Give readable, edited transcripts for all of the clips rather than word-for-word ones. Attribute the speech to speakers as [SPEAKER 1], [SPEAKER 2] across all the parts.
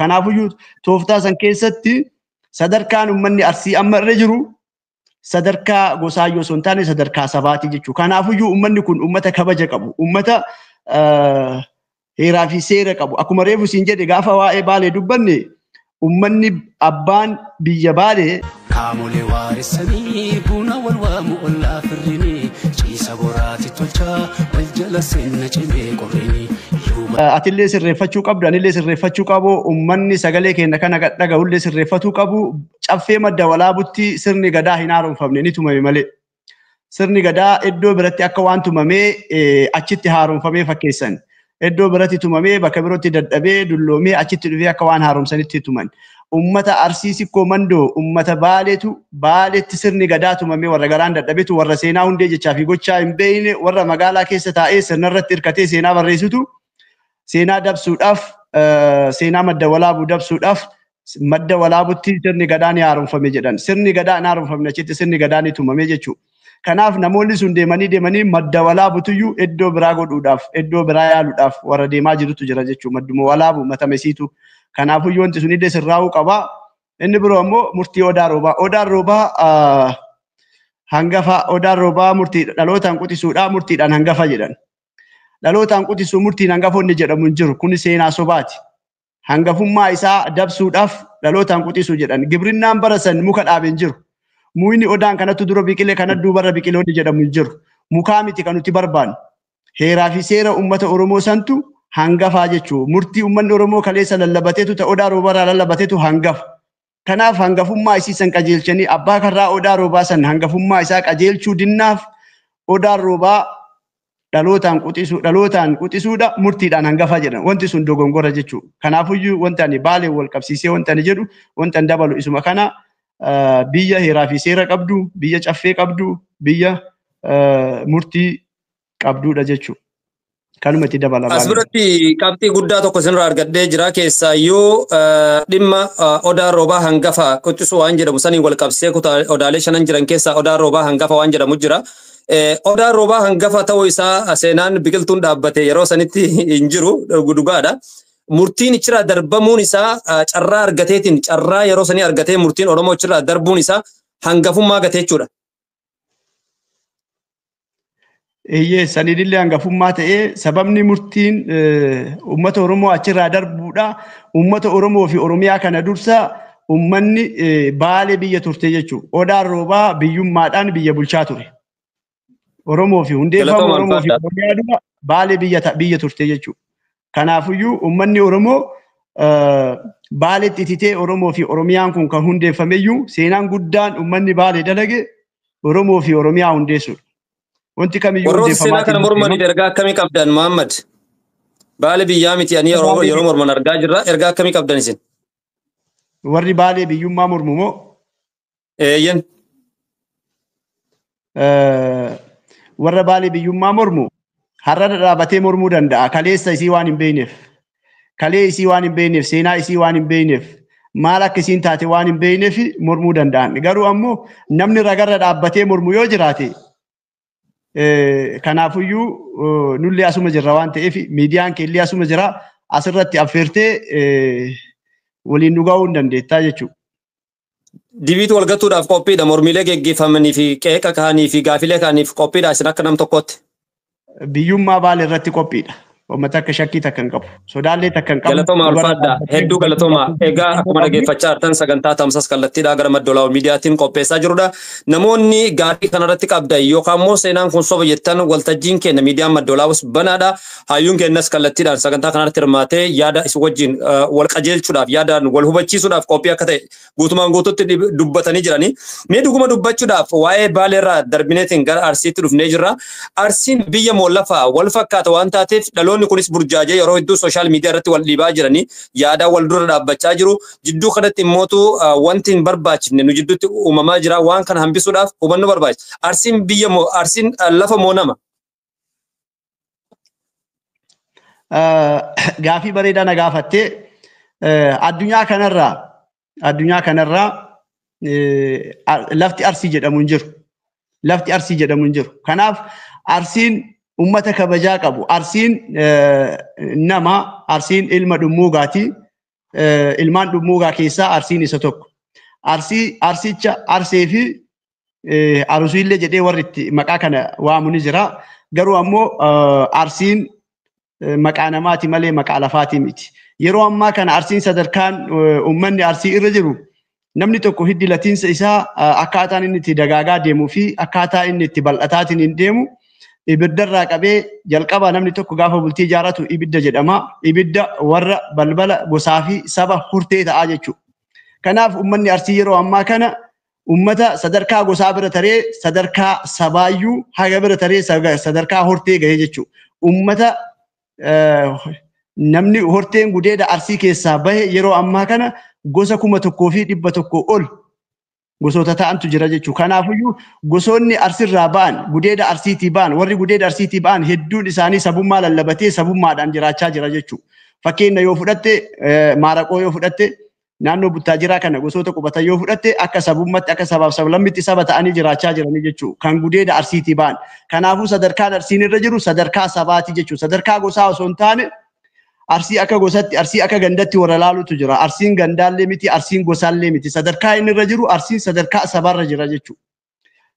[SPEAKER 1] Kanaafiyyuu tooftaa san keessatti sadarkaan uummanni Arsii amma irra jiru sadarkaa gosaayyoo osoo hin taane sadarkaa sabaati jechuudha. Kanaafiyyuu uummanni kun uummata kabaja qabu, uummata heeraa fi seera qabu. Akkuma reefu siin jedhe gaafa waa'ee Baalee dubbanne uummanni abbaan biyya Baalee
[SPEAKER 2] Kaamolee waaressanii buna wal waamu ollaa firrinii ciisa boraati tolchaa wal jala seenna cimee qorrinii.
[SPEAKER 1] Atillee sirreeffachuu qabdu, anillee sirreeffachuu qabu, uummanni sagalee keenya kana dhaga'ullee sirreeffachuu qabu. Caffee madda walaabutti sirni gadaa hin haaromfamne ni tumame malee. Sirni gadaa iddoo biratti akka waan tumamee achitti haaromfamee fakkeessan. Iddoo biratti tumamee bakka birootti dadhabee dulloomee achitti dhufee akka waan haaromsanitti tuman. Ummata Arsii Sikkoo Mandoo ummata Baaleetti sirni gadaa tumamee warra garaan dadhabetu warra seenaa hundee jechaa fi gochaa hin beekne warra magaalaa keessa taa'ee sirnarratti hirkatee seenaa barreessitu seenaa dabsuudhaaf seenaa madda walaabuu dabsuudhaaf madda walaabutti sirni gadaa ni haaromfame jedhan. Sirni gadaa hin haaromfamne achitti sirni gadaa ni tumame jechuudha. Kanaaf namoonni sun deemanii madda walaabutuyyuu iddoo biraa godhuudhaaf iddoo biraa yaaluudhaaf warra deemaa jirutu jira jechuudha. Madduma walaabuu matamesiitu. Kanaafiyyuu wanti sun illee sirraa'uu qaba. Inni biroo ammoo murtii Odaa Roobaa. Odaan Roobaa hangafa. Odaan Roobaa murtii dhalootaan qutisuudha murtiidhaan hangafa jedhan. Dhalootaan qutisuu murtiin hangafoonni jedhamu hin jiru. Kun seenaa sobaati. Hangafummaa isaa dabsuudhaaf dhalootaan qutisuu jedhan. Gibrinnaan barasan muka dhaabe hin jiru. Muyni Odaan kanatti dura biqilee kana duubarra biqiloonni jedhamu hin jiru. Mukaa miti kan nuti barbaannu. Heeraa fi seera uummata Oromoo santu hangafaa jechuudha. Murtii uummanni Oromoo kaleessa lallabateetu ta'e Odaa Roobaarraa lallabateetu hangafa. Kanaaf hangafummaa isii san qajeelchanii abbaa karraa Odaa Roobaa san hangafummaa isaa qajeelchuu dinnaaf Odaan Roobaa dhalootaan qutisuudha murtiidhaan hangafa jedhan. Wanti sun dogongora jechuudha. Kanaafiyyuu wanti ani Baalee wal qabsiisee wanti ani jedhu wanti ani dabalu isuma kana biyya heeraa fi seera qabdu, biyya caffee qabdu, biyya murtii qabduudha jechuudha. Kanuma itti dabalama.
[SPEAKER 3] Asirratti qabxii guddaa tokko isinirraa argadhee jira keessaa yoo dhimma Odaa Roobaa hangafa quxisuu waan jedhamu saniin wal qabsee odaalee shanan jiran keessaa Odaa Roobaa hangafa waan jedhamu jira. Odaa Roobaa hangafa ta'uu isaa seenaan biqiltuun dhaabbate yeroo sanitti hin jiru dhugaadha. Murtiin ichirraa darbamuun isaa carraa argateetiin carraa yeroo sanii argatee murtiin Oromoo ichirraa darbuun isaa hangafummaa gatee jechuudha.
[SPEAKER 1] Eeyyee sanidillee hangafummaa ta'ee sababni murtiin uummata Oromoo achirraa darbuudha. Uummata Oromoo fi Oromiyaa kana dursa uummanni Baalee biyya turte jechuudha. Odaan Roobaa biyyummaadhaan biyya bulchaa ture. Oromoo fi hundeeffama Oromoo fi Oromiyaa dura Baalee biyya turte jechuudha. Kanaafiyyuu uummanni Oromoo Baaleetti ititee Oromoo fi Oromiyaan kun kan hundeeffameyyuu seenaan guddaan uummanni Baalee dalage Oromoo fi Oromiyaa hundeessuudha. Wanti kamiyyuu hundeeffamaa
[SPEAKER 3] kana mormanii ergaa akkamii qabdan Muhammad? Baalee biyyaa miti ani yeroo morman argaa jirra. Ergaa akkamii qabdan isin?
[SPEAKER 1] Warri Baalee biyyummaa mormu moo?
[SPEAKER 3] Eeyyan.
[SPEAKER 1] Warra Baalee biyyummaa mormu har'a dhaabatee mormuu danda'a. Kaleessa isii waan hin beekneef. Kalee isii waan hin beekneef, seenaa isii waan hin beekneef, maal akka isiin taate waan hin beekneef mormuu danda'an. Garuu ammoo namni ragarra dhaabbatee mormu yoo jiraate kanaafiyyuu nullee asuma jirra waan ta'eef miidiyaan keellee asuma jira asirratti affeertee waliin dhuga'uu hin dandeettaa jechuudha.
[SPEAKER 3] Dibiitu walgattuudhaaf qophiidha. Mormiilee geggeeffamanii fi qeeqa ka'anii fi gaafilee ka'aniif qophiidha isin akka nam tokkotti.
[SPEAKER 1] Biyyummaa Baalee irratti qophiidha. Uummata akka shakkii takka hin qabu. Sodaallee takka hin qabu.
[SPEAKER 3] Galatooma ulfaadha. Hedduu galatooma. Egaa akkuma dhaggeeffachaa jirtan sagantaa tamsas kallattiidhaa gara maddoolaa miidiyaatiin qopheessaa jirudha. Namoonni gaarii kanarratti qabdan yookaan immoo seenaan kun soba jettan waltajjiin keenya miidiyaan maddoolaawus banaadha. Hayyuun keenyas kallattiidhaan sagantaa kanarratti hirmaatee yaada isin wajjin wal qajeelchuudhaaf yaadaan wal hubachiisuudhaaf qophii akka ta'e guutumaan guututti dubbatanii jiranii. Mee dhuguma dubbachuudhaaf waa'ee Baaleerraa darbineetiin gara Arsiitti dhufnee jirra. Arsiin biyya moollafaa wal fakkaata waan taateef dhaloonni kunis burjaajee yeroo hedduu sooshaal miidiyaa irratti wal dhiibaa jiranii yaada wal dura dhaabbachaa jiru. Jidduu kanatti immootu wanti hin barbaachifne nu jidduutti uumamaa jira. Waan kana hambisuudhaaf hubannoo barbaachisa. Arsiin lafa moo nama?
[SPEAKER 1] Gaafii bareedaa na gaafattee addunyaa kanarraa lafti Arsii jedhamu hin jiru. Lafti Arsii jedhamu hin jiru. Kanaaf Arsiin ummata kabajaa qabu. Arsiin nama, Arsiin ilma dhummuugaati. ilmaan dhummuugaa keessaa Arsiin isa tokko. Arsicha Arsee fi Arusiillee jedhee warri itti maqaa kana waamu ni jira. Garuu ammoo Arsiin maqaa namaati malee maqaa lafaati miti. Yeroo ammaa kana Arsiin sadarkaan uummanni Arsii irra jiru namni tokko hiddi latiinsa isaa akkaataan inni itti dagaagaa deemuu fi akkaataa inni itti bal'ataatiin hin deemu ibiddarraa qabee jalqaba namni tokko gaafa bultii ijaarratu ibidda jedhama. Ibidda warra balbala gosaa fi saba hortee ta'aa jechuudha. Kanaaf uummanni Arsii yeroo ammaa kana ummata sadarkaa gosaa bira taree sadarkaa sabaayyuu haga bira taree sadarkaa hortee gahee jechuudha. Ummata namni horteen gudeeda Arsii keessaa bahe yeroo ammaa kana gosa 1,100 ol gosoota ta'antu jira jechuudha. Kanaafiyyuu gosoonni Arsiirraa ba'an gudeeda Arsiitii ba'an warri gudeeda Arsiitii ba'an hedduun isaanii sabummaa lallabatee sabummaadhaan jiraachaa jira jechuudha. Fakkeenya yoo fudhatte Maaraqoo yoo fudhatte naannoo Buttaajiraa kana gosoota qubatan yoo fudhatte akka sabummatti akka sabaaf sablammitti saba ta'anii jiraachaa jiranii jechuudha. Kan gudeeda Arsiitii ba'an. Kanaafuu sadarkaan Arsiin irra jiru sadarkaa sabaati jechuudha. Sadarkaa gosaa osoo hin taane Arsii akka gosatti Arsii akka gandatti warra laalutu jira. Arsiin gandaallee miti Arsiin gosaallee miti. Sadarkaa inni irra jiru Arsiin sadarkaa sabaarra jira jechuudha.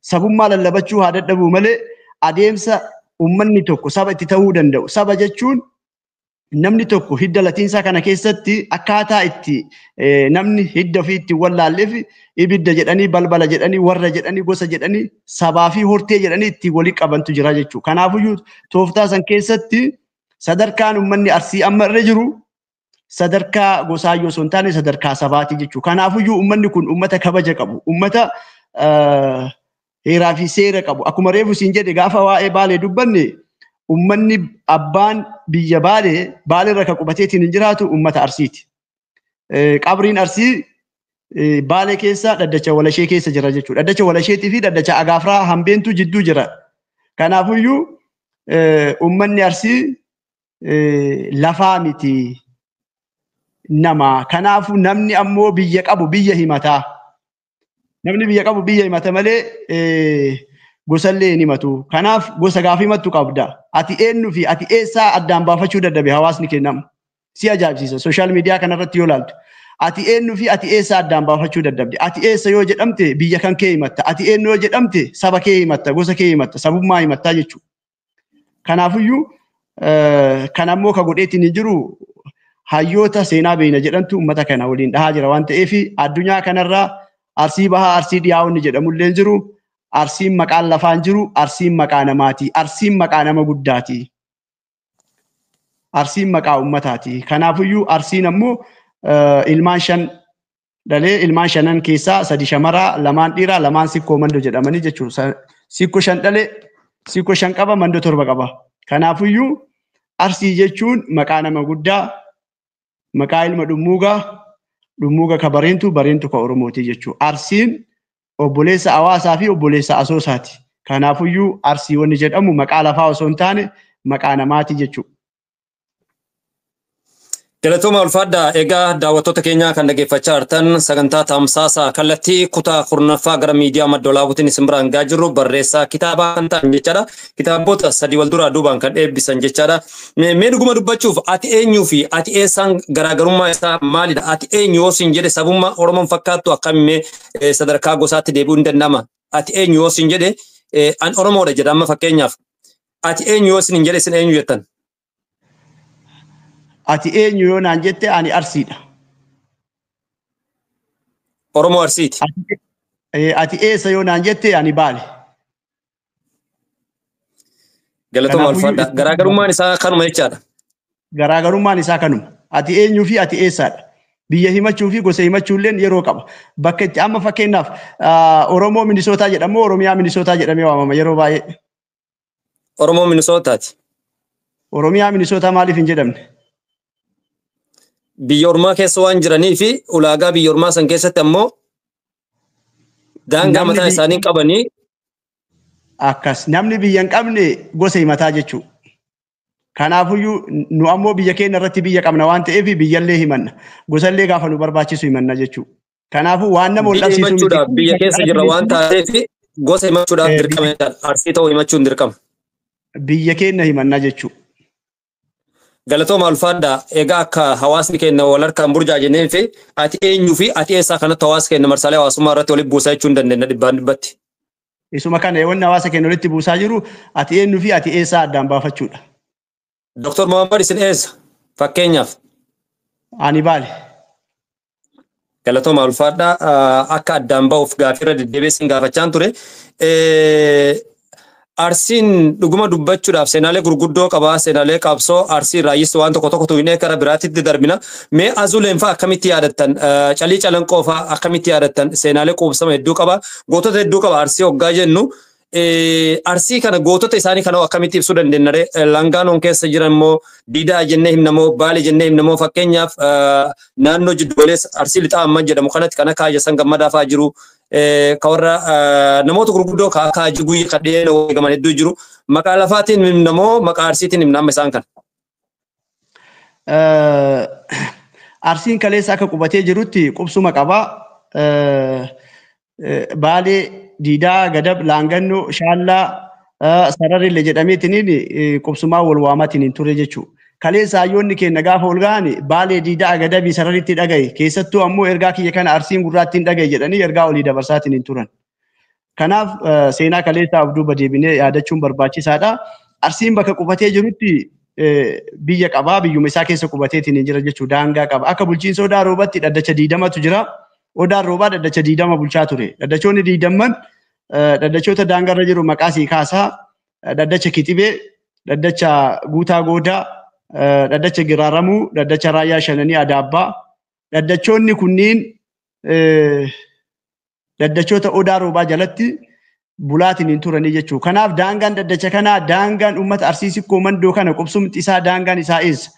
[SPEAKER 1] Sabummaa lallabachuu haa dadhabuu malee adeemsa uummanni tokko saba itti ta'uu danda'u. Saba jechuun namni tokko hidda latiinsaa kana keessatti akkaataa itti namni hidda ofii itti wallaalleef ibidda jedhanii balbala jedhanii warra jedhanii gosa jedhanii sabaa fi hortee jedhanii itti walii qabantu jira jechuudha. Kanaafiyyuu tooftaa san keessatti sadarkaan uummanni Arsii amma irra jiru sadarkaa gosaa yoo osoo hin taane sadarkaa sabaati jechuudha. Kanaafiyyuu uummanni kun uummata kabaja qabu, uummata heeraa fi seera qabu. Akkuma reefu siin jedhe gaafa waa'ee Baalee dubbanne uummanni abbaan biyya Baalee irra kan qubateetiin hin jiraatu uummata Arsiiti. Qabriin Arsii Baalee keessa dhaddacha Walashee keessa jira jechuudha. Dhaddacha Walasheetii fi dhaddacha Agaafraa hambeentu jidduu jira. Kanaafiyyuu uummanni Arsii lafaa miti nama. Kanaafuu namni ammoo biyya qabu biyya himata. Namni biyya qabu biyya himata malee gosallee hin himatu. Kanaaf gosa gaafa himattu qabda. Ati eenyu fi ati eessaa addaan baafachuu dadhabe hawaasni kennamu. Si ajaa'ibsiisa. Sooshaal miidiyaa kanarratti yoo ilaaltu. Ati eenyu fi ati eessaa addaan baafachuu dadhabde. Ati eessa yoo jedhamte biyya kan kee himatta. Ati eenyu yoo jedhamte saba kee himatta, gosa kee himatta, sabummaa himattaa jechuudha. Kanaafiyyuu kan ammoo ka godheetiin hin jiru hayyoota seenaa beeyna jedhantu uummata kana waliin dhahaa jira waan ta'eef addunyaa kanarraa Arsii bahaa Arsii dhiyaa'uun jedhamullee hin jiru. Arsiin maqaan lafaan jiru, Arsiin maqaa namaati. Arsiin maqaa nama guddaati. Arsiin maqaa uummataati. Kanaafiyyuu Arsiin ammoo ilmaan 5 dhalee ilmaan 5 keessaa 3 shamaraa, 2 dhiiraa, 2 sikkoo mandoo jedhamanii jechuudha. Sikkoo 5 dhalee, sikkoo 5 qaba, mandoo 7 qaba. Kanaafiyyuu Arsii jechuun maqaa nama guddaa, maqaa ilma dhummuugaa, dhummuuga ka bareentu, bareentu ka Oromooti jechuudha. Arsiin obboleessa hawaasaa fi obboleessa asoosaati. Kanaafiyyuu Arsii wanni jedhamu maqaa lafaa osoo hin taane maqaa namaati jechuudha.
[SPEAKER 3] Galatooma ulfaadhaa egaa daawwattoota keenyaa kan dhaggeeffachaa jirtan sagantaa tamsaasa kallattii kutaa kurnaffaa gara miidiyaa Madda Walaabuutiin isin biraan gahaa jirru barreessaa kitaabaa kan ta'an jechaadha. Kitaabota 3 wal duraa duubaan kan eebbisan jechaadha. Mee dhuguma dubbachuuf ati eenyuu fi ati eessaan garaagarummaa isaa maalidha? Ati eenyu yoo siin jedhe sabummaa Oromoon fakkaattu akkamiin sadarkaa gosaatti deebi'uu hin danda'ama? Ati eenyu yoo siin jedhe an Oromoodha jedha amma fakkeenyaaf. Ati eenyu yoo siin jedhe isin eenyu jettan?
[SPEAKER 1] Ati eenyu yoo naan jette ani Arsiidha.
[SPEAKER 3] Oromoo Arsiiti.
[SPEAKER 1] Ati eessa yoo naan jette ani Baale.
[SPEAKER 3] Galatooma ulfaadhaa. Garaagarummaan isaa kanuma jechaadha.
[SPEAKER 1] Garaagarummaan isaa kanuma. Ati eenyuu fi ati eessaadha. Biyya himachuu fi gosa himachuulleen yeroo qaba. Bakka itti amma fakkeenyaaf Oromoo Minisootaa jedhamu Oromiyaa Minisootaa jedhamee waamama yeroo baay'ee.
[SPEAKER 3] Oromoo Minisootaati.
[SPEAKER 1] Oromiyaa Minisootaa maaliif hin jedhamne?
[SPEAKER 3] Biyya ormaa keessa waan jiranii fi ulaagaa biyya ormaa san keessatti ammoo daangaa mataa isaanii qabanii
[SPEAKER 1] akkas namni biyya hin qabne gosa himataa jechuudha. Kanaafiyyuu nu ammoo biyya keenya irratti biyya qabna waan ta'eef biyyallee himanna. Gosallee gaafa nu barbaachisu himanna jechuudha. Kanaafuu waan nama
[SPEAKER 3] himachuudhaaf biyya keessa jirra waan taateef gosa himachuudhaaf dirqama Arsii ta'uu himachuun dirqama.
[SPEAKER 1] Biyya keenya himanna jechuudha.
[SPEAKER 3] Galatooma ulfaadha egaa akka hawaasni keenya wal harkaan burjaajanii fi ati eenyuu fi ati eessaa kanatti hawaasa keenya marsaalee hawaasummaa irratti walitti buusaa jechuu hin dandeenya dhibbaan dhibbatti.
[SPEAKER 1] Isuma kana wanni hawaasa keenya walitti buusaa jiru ati eenyuu fi ati eessaa addaan baafachuudha.
[SPEAKER 3] Dr. Muhammad isin eessa fakkeenyaaf?
[SPEAKER 1] Ani Baale.
[SPEAKER 3] Galatooma ulfaadha akka addaan ba'uuf gaaffiirra deddeebiin gaafachaan ture. Arsiin dhuguma dubbachuudhaaf seenaalee gurguddoo qabaa seenaalee qabsoo arsii raayis waan tokko tokko tuinee karaa biraatitti darbina mee azuleen fa'aa akkamitti yaadattan calii calanqoo fa'aa akkamitti yaadattan seenaalee quubsama hedduu qaba gootota hedduu qaba arsii hoggaa jennu arsii kana gootota isaanii kana akkamitti ibsuu dandeenya langaanoon keessa jiran immoo diidaa jennee himnamoo baale jennee himnamoo fakkeenyaaf naannoo jiddugaleessa arsii lixaa amma jedhamu kanatti kana kaayyasan gammadaa fa'aa jiru kawarra namoota gurguddoo ka jiguyyi kadheen eegaman hedduu jiru maqaa lafaatiin himnamoo maqaa arsiitiin himnama isaan kana.
[SPEAKER 1] Arsiin kaleessa akka qubatee jirutti qubsuma qabaa Baalee diidaa gadab laangannoo shaallaa sararille jedhameetiin qubsumaa wal waamatiin ture jechuudha. Kaleessa hayyoonni keenya gaafa ol ga'an Baalee diidaa gadabii sararitti dhagaye keessattuu ammoo ergaa kiyya kana arsiin gurraattiin dhagaye jedhanii ergaa olii dabarsaatiin turan. Kanaaf seenaa kaleessaa of duuba deebinee yaadachuun barbaachisaadha. Arsiin bakka qubatee jirutti biyya qabaa biyyuma isaa keessa qubateetiin jira jechuudha daangaa qaba. Akka bulchiinsa Odaa Roobatti dhaddacha 20tu jira. Odaan roobaa dhaddacha 20 bulchaa ture. Dhaddachoonni 20 dhaddachoota daangarra jiru maqaa sii kaasaa dhaddacha Kitibee, dhaddacha Guutaa Goodaa, dhaddacha Giraaramuu, dhaddacha Raayyaa Shananii Adaabbaa. Dhaddachoonni kunniin dhaddachoota Odaa roobaa jalatti bulaatiin turanii jechuudha. Kanaaf daangaan dhaddacha kanaa daangaan uummata Arsii Sikkoo Mandoo kana qubsumti isaa daangaan isaa eessa?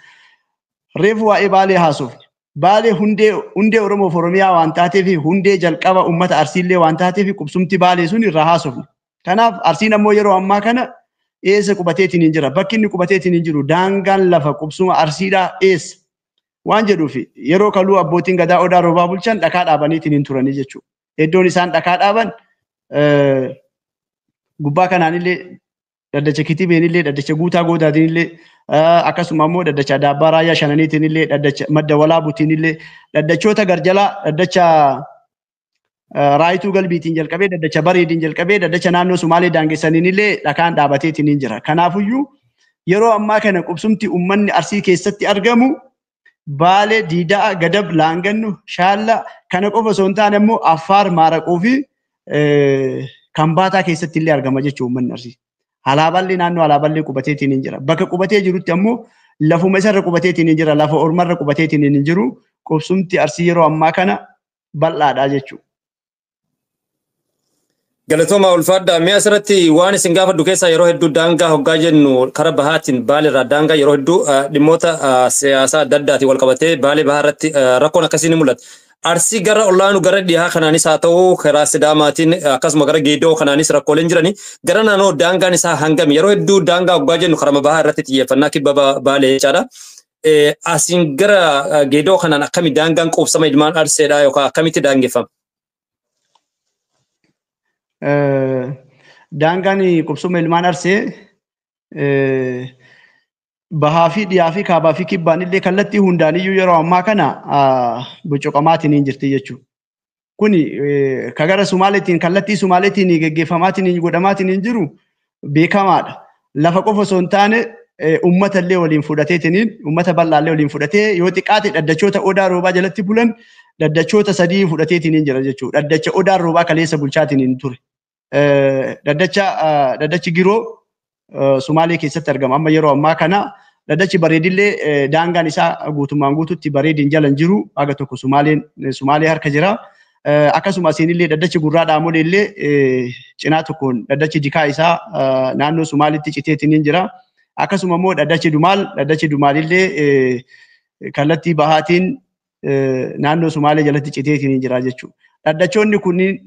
[SPEAKER 1] Reefu waa'ee Baalee haasofne. Baalee hundee Oromoo fi Oromiyaa waan taateef hundee jalqaba uummata Arsiillee waan taateef qubsumti Baalee sun irraa haasofne. Kanaaf Arsiin ammoo yeroo ammaa kana eessa qubateetiin hin jira? Bakki inni qubateetiin hin jiru daangaan lafa qubsuma Arsiidhaa eessa? Waan jedhuuf yeroo kaluu abbootiin gadaa Odaa roobaa bulchan dhakaa dhaabaniitiin hin turanii jechuudha. Iddoon isaan dhakaa dhaaban gubbaa kanaanillee dhaddacha Kitibeenillee dhaddacha Guutaa Goodaatinillee akkasuma immoo dhaddacha Adaabbaa Raayyaa Shananiitinillee dhaddacha Madda Walaabuutiinillee dhaddachoota garjalaa dhaddacha Raayituu Galbiitiin jalqabee dhaddacha Bareediin jalqabee dhaddacha naannoo Sumaalee daangessaniinillee dhakaan dhaabateetiin hin jira. Kanaafuyyuu yeroo ammaa kana qubsumti uummanni Arsii keessatti argamu Baalee, Diidaa, Gadab, Laangannoo, Shaallaa kana qofa osoo hin taane immoo Affaar, Maaraqoo fi Kambaataa keessatti illee argama jechuudha uummanni Arsii. Alaaballee naannoo alaaballee qubateetiin hin jira. Bakka qubatee jirutti ammoo lafuma isarra qubateetiin hin jira. Lafa ormarra qubateetiin hin jiru. Qubsumti Arsii yeroo ammaa kana bal'aadha jechuudha.
[SPEAKER 3] Galatooma ulfaadha. Mee asirratti waan isin gaafadhu keessaa yeroo hedduu daangaa hoggaa jennu karaa bahaatiin Baaleerraa daangaa yeroo hedduu dhimmoota siyaasaa adda addaatiin wal qabatee Baalee bahaa irratti rakkoon akkasii ni mul'ata. Arsii gara olaanuu gara dhihaa kanaanis haa ta'u karaa Sidaamaatiin akkasuma gara Geedoo kanaanis rakkooleen jiranii gara naannoo daangaan isaa hangami yeroo hedduu daangaa hoggaa jennu karaa bahaa irratti xiyyeeffannaa kibba Baalee jechaadha. Asiin gara Geedoo kanaan akkami daangaan quubsama ilmaan Arseedha yookaan akkamitti daangeffama?
[SPEAKER 1] Daangaan qubsuma ilmaan Arsee bahaa fi dhiyaa fi kaabaa fi kibbaan illee kallattii hundaaniyyuu yeroo ammaa kana bocoqamaatiin hin jirti jechuudha. Kuni ka gara Sumaaleetiin kallattii Sumaaleetiin geggeeffamaatiin godhamaatiin hin jiru beekamaadha. Lafa qofa osoo hin taane uummata illee waliin fudhateetiin uummata bal'aallee waliin fudhatee yoo xiqqaate dhaddachoota Odaa roobaa jalatti bulan dhaddachoota 3 fudhateetiin hin jira jechuudha. Dhaddacha Odaa roobaa kaleessa bulchaatiin hin ture. Dhaddachi Giroo Sumaalee keessatti argama. Amma yeroo ammaa kana dhaddachi Bareedillee daangaan isaa guutummaan guututti Bareediin jala hin jiru. Haga tokko Sumaalee harka jira. Akkasuma asiinillee dhaddachi Gurraa Dhaamolee illee cinaa tokkoon dhaddachi Dikaa isaa naannoo Sumaalitti citeetiin hin jira. Akkasuma immoo dhaddachi Dumaalillee kallattii bahaatiin naannoo Sumaalee jalatti citeetiin hin jira jechuudha. Dhaddachoonni kunniin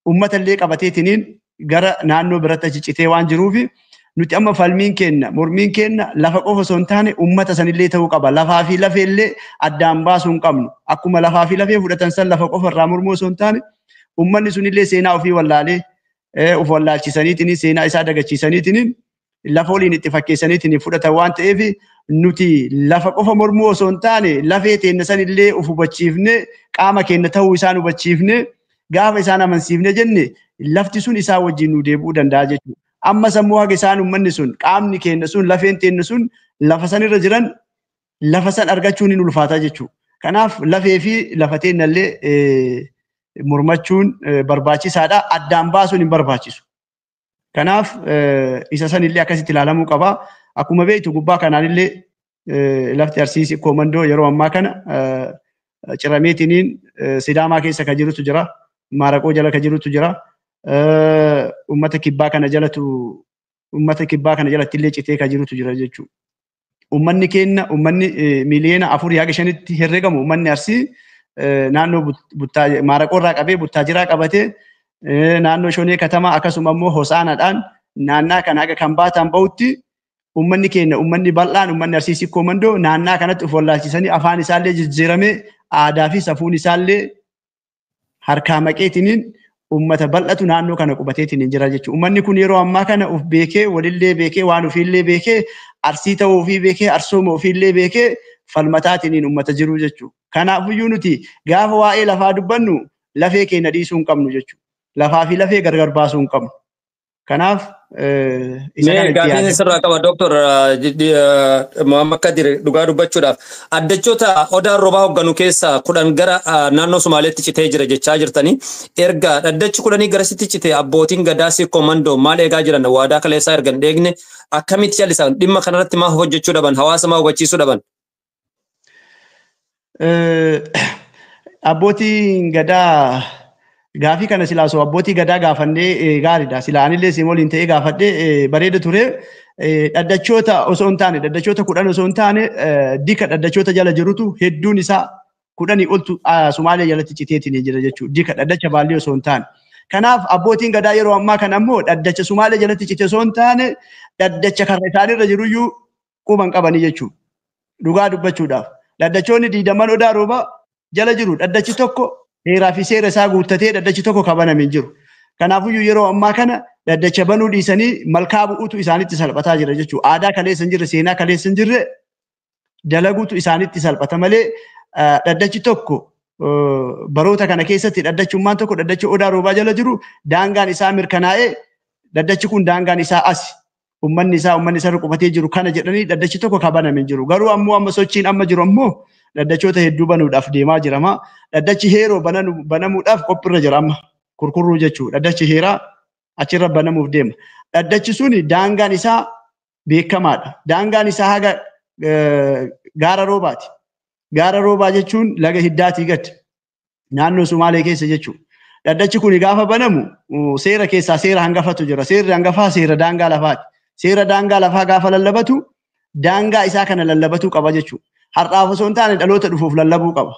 [SPEAKER 1] uummata illee qabateetiin gara naannoo biratti citee waan jiruuf nuti amma falmiin kenna mormiin kenna lafa qofa osoo hin taane uummata sanillee ta'uu qaba. Lafaa fi lafee illee addaan baasuu hin qabnu. Akkuma lafaa fi lafee fudhatan san lafa qofa irraa mormuu osoo hin taane uummanni sunillee seenaa ofii wallaalee of wallaalchisaniitiin seenaa isaa dagachiisaniitiin lafa waliin itti fakkeessaniitiin fudhatan waan ta'eef nuti lafa qofa mormuu osoo hin taane lafee teenya sanillee uf hubachiifne qaama keenya ta'uu isaan hubachiifne gaafa isaan amansiifne jenne lafti sun isaa wajjin nu deebi'uu danda'a jechuudha. Amma sammuu haga isaan uummanni sun qaamni keenya sun lafeen teenya sun lafa sanirra jiran lafa san argachuun hin ulfaata jechuudha. Kanaaf lafee fi lafa teenyallee mormachuun barbaachisaadha. Addaan baasuun hin barbaachisu. Kanaaf isa sanillee akkasitti ilaalamuu qaba. Akkuma beektu gubbaa kanaanillee lafti Arsii koomandoo yeroo ammaa kana cirameetiniin Sidaamaa keessa kan jirutu jira. Maaraqoo jala kan jirutu jira. Uummata kibbaa kana jalatti illee citee kan jirutu jira jechuudha. Uummanni keenya uummanni miliyoona 4-5 herregamu uummanni Arsii naannoo Maaraqoo irraa qabee Buttaajiraa qabatee naannoo Shonee Katamaa akkasuma immoo Hosaanaadhaan naannaa kana haga kan baataan bahutti uummanni keenya uummanni bal'aan uummanni Arsii koomandoo naannaa kanatti of wallaalchisanii afaan isaallee jijjiiramee aadaa fi safuun isaallee harkaa maqeetiniin uummata bal'atu naannoo kana qubateetiin jira jechuudha. Uummanni kun yeroo ammaa kana uf beekee walillee beekee waan ofiillee beekee Arsii ta'uu ofii beekee arsooma ofiillee beekee falmataatiin uummata jiru jechuudha. Kanaafiyyuu nuti gaafa waa'ee lafaa dubbannu lafee keenya dhiisuu hin qabnu jechuudha. Lafaa fi lafee gargar baasuu hin qabnu. Kanaaf
[SPEAKER 3] isa kana gaafiin sirraa qaba Dr. Muhammad Kadir dhugaa dubbachuudhaaf addachoota odaan roobaa hogganu keessa 10 gara naannoo Somaaliyaatti citee jira jechaa jirtanii erga addachi 10 garasitti citee abbootiin gadaa koomandoo maal eegaa jiran waadaa kaleessaa ergan dheegne akkamitti jallisan dhimma kanarratti maa hojjechuu dhaban hawaasa maa hubachiisuu dhaban.
[SPEAKER 1] Abbootiin gadaa gaafii kana silaa osoo abbootii gadaa gaafannee gaariidha. Silaa anillee siin waliin ta'ee gaafadhee bareeda ture. Dhaddachoota osoo hin taane dhaddachoota 10 osoo hin taane dika dhaddachoota jala jirutu hedduun isaa 10 oltu Somaaliyaa jalatti citeetiin jira jechuudha. Dika dhaddacha baallii osoo hin taane. Kanaaf abbootiin gadaa yeroo ammaa kana ammoo dhaddacha Somaaliyaa jalatti cite osoo hin taane dhaddacha karra isaaniirra jiruyyuu quban qabanii jechuudha. Dhugaa dubbachuudhaaf. Dhaddachoonni 20 odaa rooba jala jiru. Dhaddachi tokko heeraa fi seera isaa guuttatee dhaddachi tokko kabanamee jiru. Kanaafuu yeroo ammaa kana dhaddacha banuu dhiisanii malkaa bu'uutu isaanitti salphataa jira jechuudha. Aadaa kaleessa hin jirre, seenaa kaleessa hin jirre dalaguutu isaanitti salphata malee dhaddachi tokko baroota kana keessatti dhaddachummaan tokko dhaddacha odaa roobaa jala jiru daangaan isaa mirkanaa'ee dhaddachi kun daangaan isaa asi. Uummanni isaa qubatee jiru kana jedhanii dhaddachi tokko kabanamee jiru. Garuu ammoo amma sochiin amma jiru ammoo dhaddachoota hedduu banuudhaaf deemaa jirama. Dhaddachi heeroo banamuudhaaf qophiirra jira amma kurkurruu jechuudha. Dhaddachi heeraa achirra banamuuf deema. Dhaddachi suni daangaan isaa beekamaadha. Daangaan isaa haga gaara roobaati. Gaara roobaa jechuun laga hiddaatii gad naannoo Sumaalee keessa jechuudha. Dhaddachi kun gaafa banamu seera keessaa seera hangafatu jira. Seerri hangafaa seera daangaa lafaati. Seera daangaa lafaa gaafa lallabatu daangaa isaa kana lallabatuu qaba jechuudha. Har'aaf osoo hin taane dhaloota dhufuuf lallabuu qaba.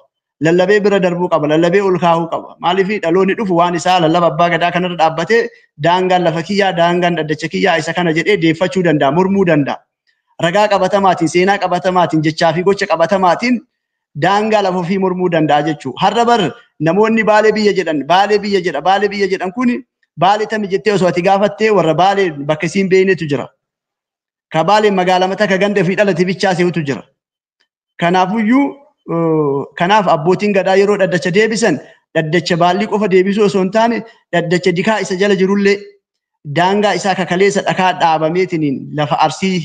[SPEAKER 1] Lallabee bira darbuu qaba. Lallabee ol kaa'uu qaba. Maaliif dhaloonni dhufu waan isaa lallaba abbaa gadaa kanarra dhaabbatee daangaan lafa kiyyaa daangaan dhaddacha kiyyaa isa kana jedhee deeffachuu danda'a. Mormuu danda'a. Ragaa qabatamaatiin seenaa qabatamaatiin jechaa fi gocha qabatamaatiin daangaa lafa ofii mormuu danda'a jechuudha. Har'a bar namoonni baalee biyya jedhan kuni baalee tami jettee osoo ati gaafattee warra baalee bakka isiin beeynetu jira. Ka baalee magaalaa mataa ka ganda fi dhalate bichaa seetu jira. Kanaaf abbootiin gadaa yeroo dhaddacha deebisan dhaddacha baallii qofa deebisuu osoo hin taane dhaddacha dikaa isa jala jirullee daangaa isaa kakaleessa dhakaa dhaabameetiin lafa Arsii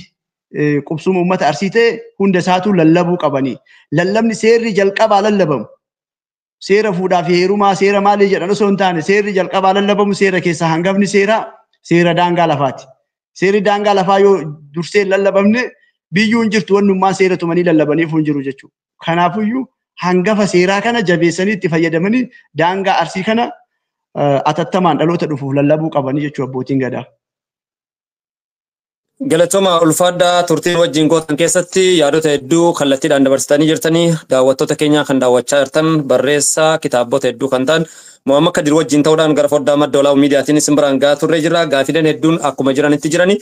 [SPEAKER 1] qubsuma uummata Arsii ta'e hunda isaatu lallabuu qabanii. Lallabni seerri jalqabaa lallabamu. Seera fuudhaa fi heerumaa seera maalii jedhan osoo hin taane seerri jalqabaa lallabamu seera keessaa hangafni seera daangaa lafaati. Seerri daangaa lafaa yoo dursee lallabamne biyyuun jirtu wannummaan seera tumanii lallabaniif hin jiru jechuudha. Kanaafiyyuu hangafa seeraa kana jabeessanii itti fayyadamanii daangaa Arsii kana atattamaan dhaloota dhufuuf lallabuu qabanii jechuudha abbootiin gadaa.
[SPEAKER 3] Galatooma ulfaadhaa turtiin wajjin gootan keessatti yaadota hedduu kallattiidhaan dabarsitanii jirtanii daawwattoota keenya kan daawwachaa jirtan barreessaa kitaabota hedduu kan ta'an Muhammad Kadir wajjin ta'uudhaan gara foddaa madda olaanaa miidiyaatiin isin biraan gahaa turre jira. Gaafileen hedduun akkuma jiranitti jirani.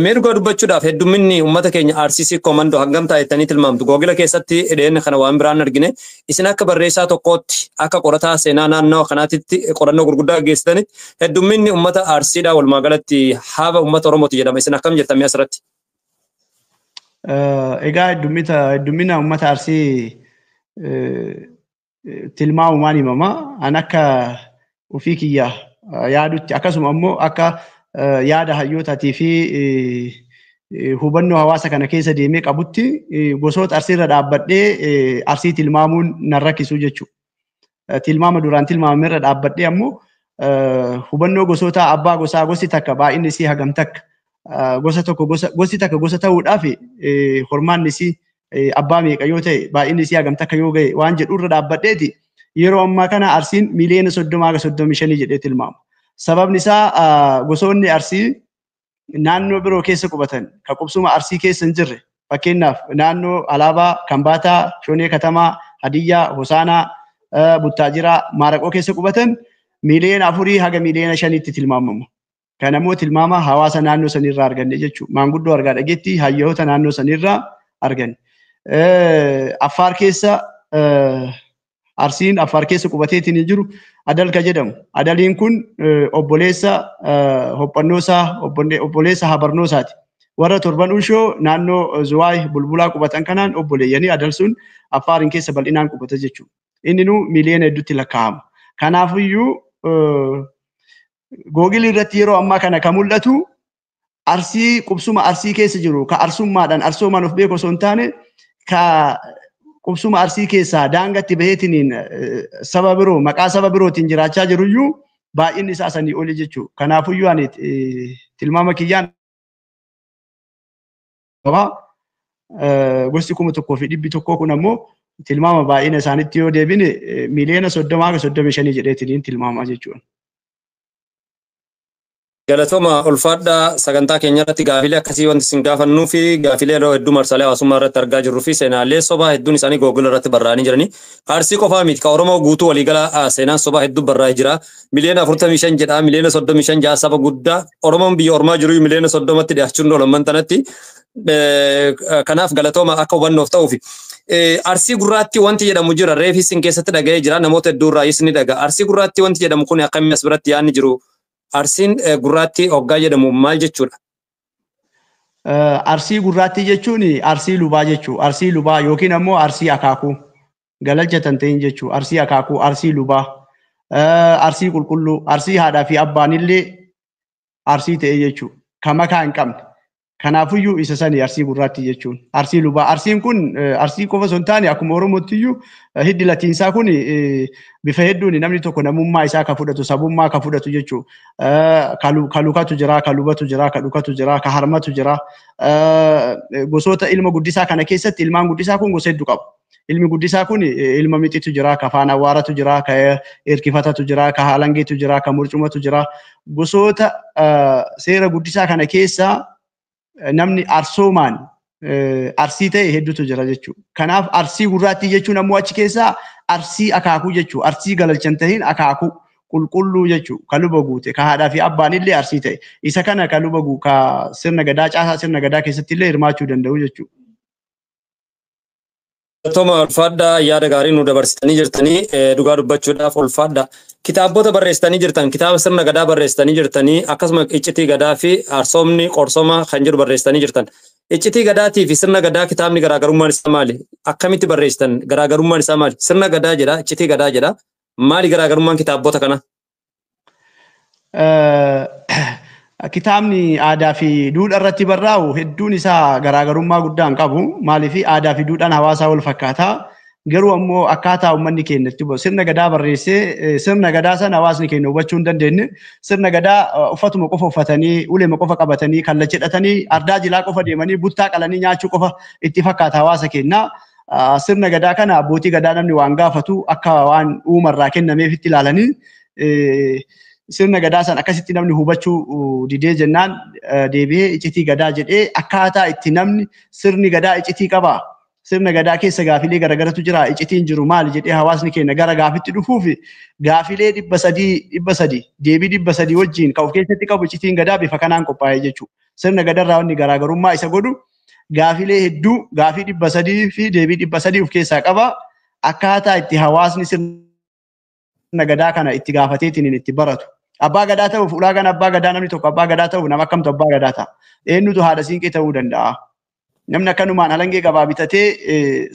[SPEAKER 3] Mee dhugaa dubbachuudhaaf heddumminni uummata keenya Arsii koomandoo hangam taa'ettanii tilmaamtu. Googila keessatti dhiyeenya kana waan biraan argine isin akka barreessaa tokkootti akka qorataa seenaa naannoo kanaatitti qorannoo gurguddaa geessitanitti heddumminni uummata Arsiidhaa walumaa galatti haaba uummata Oromooti jedhama. Isin akkam jettanii asirratti?
[SPEAKER 1] Egaa heddumina uummata Arsii tilmaamumaan himama. An akka ofii kiyya yaadutti akkasuma ammoo akka yaada hayyootaatii fi hubannoo hawaasa kana keessa deemee qabutti gosoota Arsiirra dhaabbadhee Arsii tilmaamuun nan rakkisu jechuudha. Tilmaama duraan tilmaamamerra dhaabbadhee ammoo hubannoo gosoota abbaa gosaa gosi takka baay'inni isii hagam takka gosa tokko gosi takka gosa ta'uudhaaf hormaanni isii abbaa meeqa yoo ta'e baay'inni isii hagam takka yoo ga'e waan jedhurra dhaabbadheeti yeroo ammaa kana Arsiin miliyoona 30-35 jedhee tilmaama. Sababni isaa gosoonni Arsii naannoo biroo keessa qubatan kan qubsuma Arsii keessa hin jirre fakkeenyaaf naannoo Alaabaa, Kambaataa, Shonee Katamaa, Hadiyyaa, Hosaanaa, Buttaajiraa, Maaraqoo keessa qubatan miliyoona 4 haga miliyoona 5tti tilmaamamu. Kan ammoo tilmaama hawaasa naannoo sanirraa arganne jechuudha. Maanguddoo argaa dhageetti hayyoota naannoo sanirraa arganne. Affaar keessa Arsiin Affaar keessa qubateetiin jiru Adalka jedhamu. Adaliin kun obboleessa Hophannoosaa obboleessa Habarnoosaati. Warra torban ulshoo naannoo Zuwaay Bulbulaa qubatan kanaan obboleeyyanii Adal sun Affaarin keessa bal'inaan qubata jechuudha. Inni nu miliyoona hedduutti lakkaa'ama. Kanaafiyyuu Googilii irratti yeroo ammaa kana kan mul'atu Arsii qubsuma Arsii keessa jiru ka arsummaadhaan arsoomaan of beeku osoo hin taane ka qubsuma Arsii keessaa daangatti baheetiniin saba biroo maqaa saba birootiin jiraachaa jiruyyuu baay'inni isaa sanii oli jechuudha. Kanaafiyyuu ani tilmaama kiyyaan gosti 1,100 kun ammoo tilmaama baay'ina isaanitti yoo deebine miliyoona 30-35 jedheetiin tilmaamaa jechuudha.
[SPEAKER 3] Galatooma ulfaadhaa sagantaa keenya irratti gaafilee akkasii wanti isin gaafannuu fi gaafilee yeroo hedduu marsaalee hawaasummaa irratti argaa jirruu fi seenaalee sobaa hedduun isaanii Google irratti barraa'anii jiranii. Arsii qofaa miti ka Oromoo guutuu waliigala seenaan sobaa hedduu barraa'ee jira. Miliyoona 45 jedha miliyoona 35 jaha saba guddaa Oromoon biyya ormaa jiru miliyoona 30tti dhiyaachuun dholamman tanatti. Kanaaf galatooma akka hubannoof ta'uufi. Arsii gurraatti wanti jedhamu jira reefi isin keessatti dhaga'ee jira namoota hedduu irraayis ni dhaga'a. Arsii gurraatti wanti jedhamu kun akkamiin as biratti yaadni jiru. Arsiin gurraatti hoggaa jedhamu maal jechuudha?
[SPEAKER 1] Arsii gurraatti jechuun arsii lubaa jechuudha. Arsii lubaa yookiin ammoo arsii akaakuu galalchatan ta'in jechuudha. Arsii akaakuu, arsii lubaa, arsii qulqulluu, arsii haadhaa fi abbaan illee arsii ta'e jechuudha. Kan makaa hin qabne. Kanaafiyyuu isa sani arsii gurraatti jechuun. Arsii lubaa. Arsiin kun arsii qofa osoo hin taane akkuma Oromootiyyuu hiddi latiinsaa kun bifa hedduun namni tokko namummaa isaa ka fudhatu sabummaa ka fudhatu jechuudha. Ka lukatu jira, ka lubatu jira, ka dhukatu jira, ka harmatu jira. Gosoota ilma guddisaa kana keessatti ilmaan guddisaa kun gosa hedduu qabu. Ilmi guddisaa kun ilma mixitu jira, ka faana awwaaratu jira, ka hirkifatatu jira, ka haalangeetu jira, ka murcumatu jira. Gosoota seera guddisaa kana keessaa namni arsoomaan arsii ta'e hedduutu jira jechuudha. Kanaaf arsii gurraatti jechuun ammoo achi keessaa arsii akaakuu jechuudha. Arsii galalchan tahin akaakuu qulqulluu jechuudha. Ka luba guute ka haadhaa fi abbaan illee arsii ta'e. Isa kana ka luba guute ka sirna gadaa caasaa sirna gadaa keessatti illee hirmaachuu danda'u jechuudha.
[SPEAKER 3] Galatooma ulfaadhaa yaada gaarii nu dabarsitanii jirtanii dhugaa dubbachuudhaaf ulfaadhaa. Kitaabota barreessitanii jirtan kitaaba sirna gadaa barreessitanii jirtanii akkasuma iccitii gadaa fi arsoomni qorsoma kan jiru barreessitanii jirtan. Iccitii gadaatii fi sirna gadaa kitaabni garaagarummaan isaa maali? Akkamitti barreessitan garaagarummaan isaa maali? Sirna gadaa jedha iccitii gadaa jedha. Maali garaagarummaan kitaabota kana?
[SPEAKER 1] Kitaabni aadaa fi duudhaa irratti barraa'u hedduun isaa garaagarummaa guddaa hin qabu. Maaliif aadaa fi duudhaan hawaasaa wal fakkaataa. Garuu ammoo akkaataa uummanni keenya sirna gadaa barreessee sirna gadaa sana hawaasni keenya hubachuu hin dandeenye sirna gadaa uffatuma qofa uffatanii uleema qofa qabatanii kallacha hidhatanii ardaa jilaa qofa deemanii buttaa qalanii nyaachuu qofa itti fakkaata hawaasa keenya. Sirna gadaa kana abbootii gadaa namni waan gaafatu akka waan uumarraa kennameefitti ilaalanii sirna gadaa sana akkasitti namni hubachuu didee jennaan deebi'ee iccitii gadaa jedhee akkaataa itti namni sirni gadaa iccitii qaba. Sirna gadaa keessa gaafilee garagaratu jira iccitiin jiru maali jedhee hawaasni keenya gara gaafitti dhufuuf gaafilee 300 deebii 300 wajjin kan of keessatti qabu iccitiin gadaa bifa kanaan qophaa'ee jechuudha. Sirna gadarraa wanni garaagarummaa isa godhu gaafilee hedduu gaafii 300 fi deebii 300 of keessaa qaba. Akkaataa itti hawaasni sirna gadaa kana itti gaafateetiin itti baratu. Abbaa gadaa ta'uuf ulaagaan abbaa gadaa namni tokko abbaa gadaa ta'uuf nama akkamtu abbaa gadaa ta'a. Eenyutu haadha siinqee ta'uu danda'a. Namni akkanumaan alangee gabaa bitatee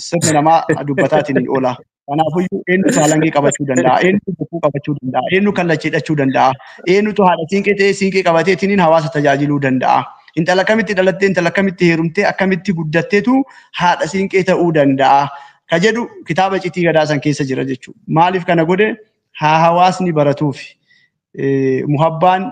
[SPEAKER 1] sirna namaa dubbataatiin oola. Kanaafuu eenyutu alangee qabachuu danda'a, eenyutu bokkuu qabachuu danda'a, eenyu kallacha hidhachuu danda'a, eenyutu haadha siinqee ta'ee siinqee qabateetiin hawaasa tajaajiluu danda'a. Intala akkamitti dhalattee, intala akkamitti heerumtee, akkamitti guddatteetu haadha siinqee ta'uu danda'a. Ka jedhu kitaaba Iccitii Gadaa san keessa jira jechuudha. Maaliif kana godhe? Hawaasni baratuufi. Muhabbaan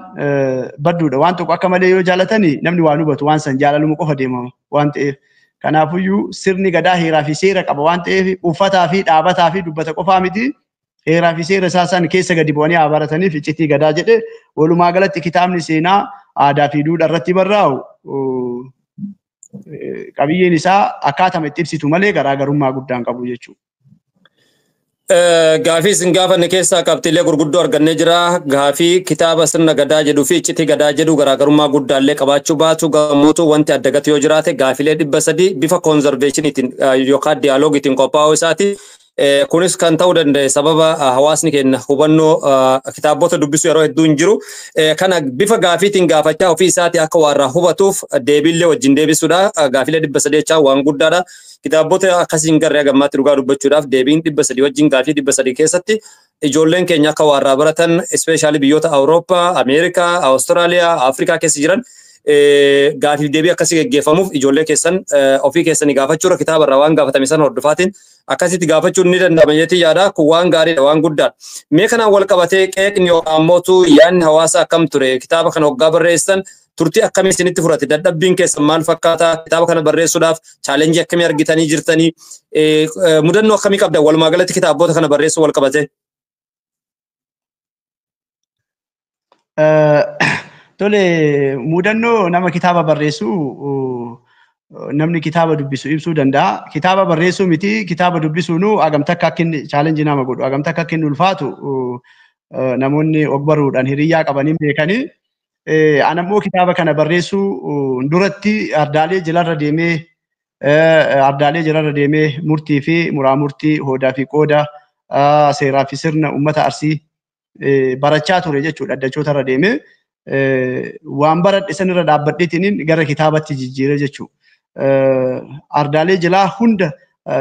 [SPEAKER 1] badduudha. Waan tokko akka malee yoo jaalatani namni waan hubatu waan san jaalaluma qofa deemama waan ta'eef. Kanaafuyyuu sirni gadaa heeraa fi seera qaba waan ta'eef uffataa fi dhaabataa fi dubbata qofaa miti. Heeraa fi seera isaa san keessa gadi bu'anii haa barataniif Iccitii Gadaa jedhe. Walumaa galatti kitaabni seenaa aadaa fi duudhaa irratti barraa'u qabiyyeen isaa akkaataa itti ibsitu malee garaagarummaa guddaan qabu jechuudha.
[SPEAKER 3] Gaafii isin gaafanne keessaa qabxiilee gurguddoo argannee jira. Gaafii kitaaba sirna gadaa jedhuu fi iccitii gadaa jedhu garaagarummaa guddaallee qabaachuu baatu gamootu wanti adda gati yoo jiraate gaafilee 300 bifa koonzerveeshiniitiin yookaan diyaaloogiitiin qophaa'uu isaati. Kunis kan ta'uu danda'e sababa hawaasni keenya hubannoo kitaabota dubbisu yeroo hedduu hin jiru. Kana bifa gaafiitiin gaafachaa ofii isaati akka warra hubatuuf deebiillee wajjin deebisuudha. Gaafilee 300 jechaa waan guddaadha. Kitaabota akkasiin garee gammaatti dhugaa dubbachuudhaaf deebiin 300 wajjin gaafii 300 keessatti ijoolleen keenya akka warraa baratan ispeeshaalii biyyoota Awurooppaa, Ameerikaa, Awustiraaliyaa, Afrikaa keessa jiran gaafiif deebii akkasii geggeeffamuuf ijoollee keessan ofii keessanii gaafachuudha kitaaba irraa waan gaafatame sana hordofaatiin akkasitti gaafachuun ni danda'ama jechuun yaada kun waan gaariidha waan guddaadha. Mee kanaan wal qabatee qeeqni yookaan mootu yaadni hawaasa akkam ture kitaaba kana waggaa barreessan turtii akkamii isinitti furate dadhabbiin keessan maal fakkaata kitaaba kana barreessuudhaaf chaalenjii akkamii argitanii jirtanii mudannoo akkamii qabdan walumaa galatti kitaabota kana barreessuu wal qabatee.
[SPEAKER 1] Tole mudannoo nama kitaaba barreessu namni kitaaba dubbisu ibsuu danda'a. Kitaaba barreessuu miti kitaaba dubbisuunu agamta akka inni chaalenjii nama godhu agamta akka inni ulfaatu namoonni ogbaruudhaan hiriyyaa qabanii beekanii. Anammoo kitaaba kana barreessuu duratti ardaalee jilarra deemee murtii fi muraamurtii hoodaa fi qooda seeraa fi sirna uummata Arsii barachaa ture jechuudha dhaddachoota irra deemee. Waan baradhe sanirra dhaabbadheetiin gara kitaabatti jijjiire jechuudha. Ardaalee jilaa hunda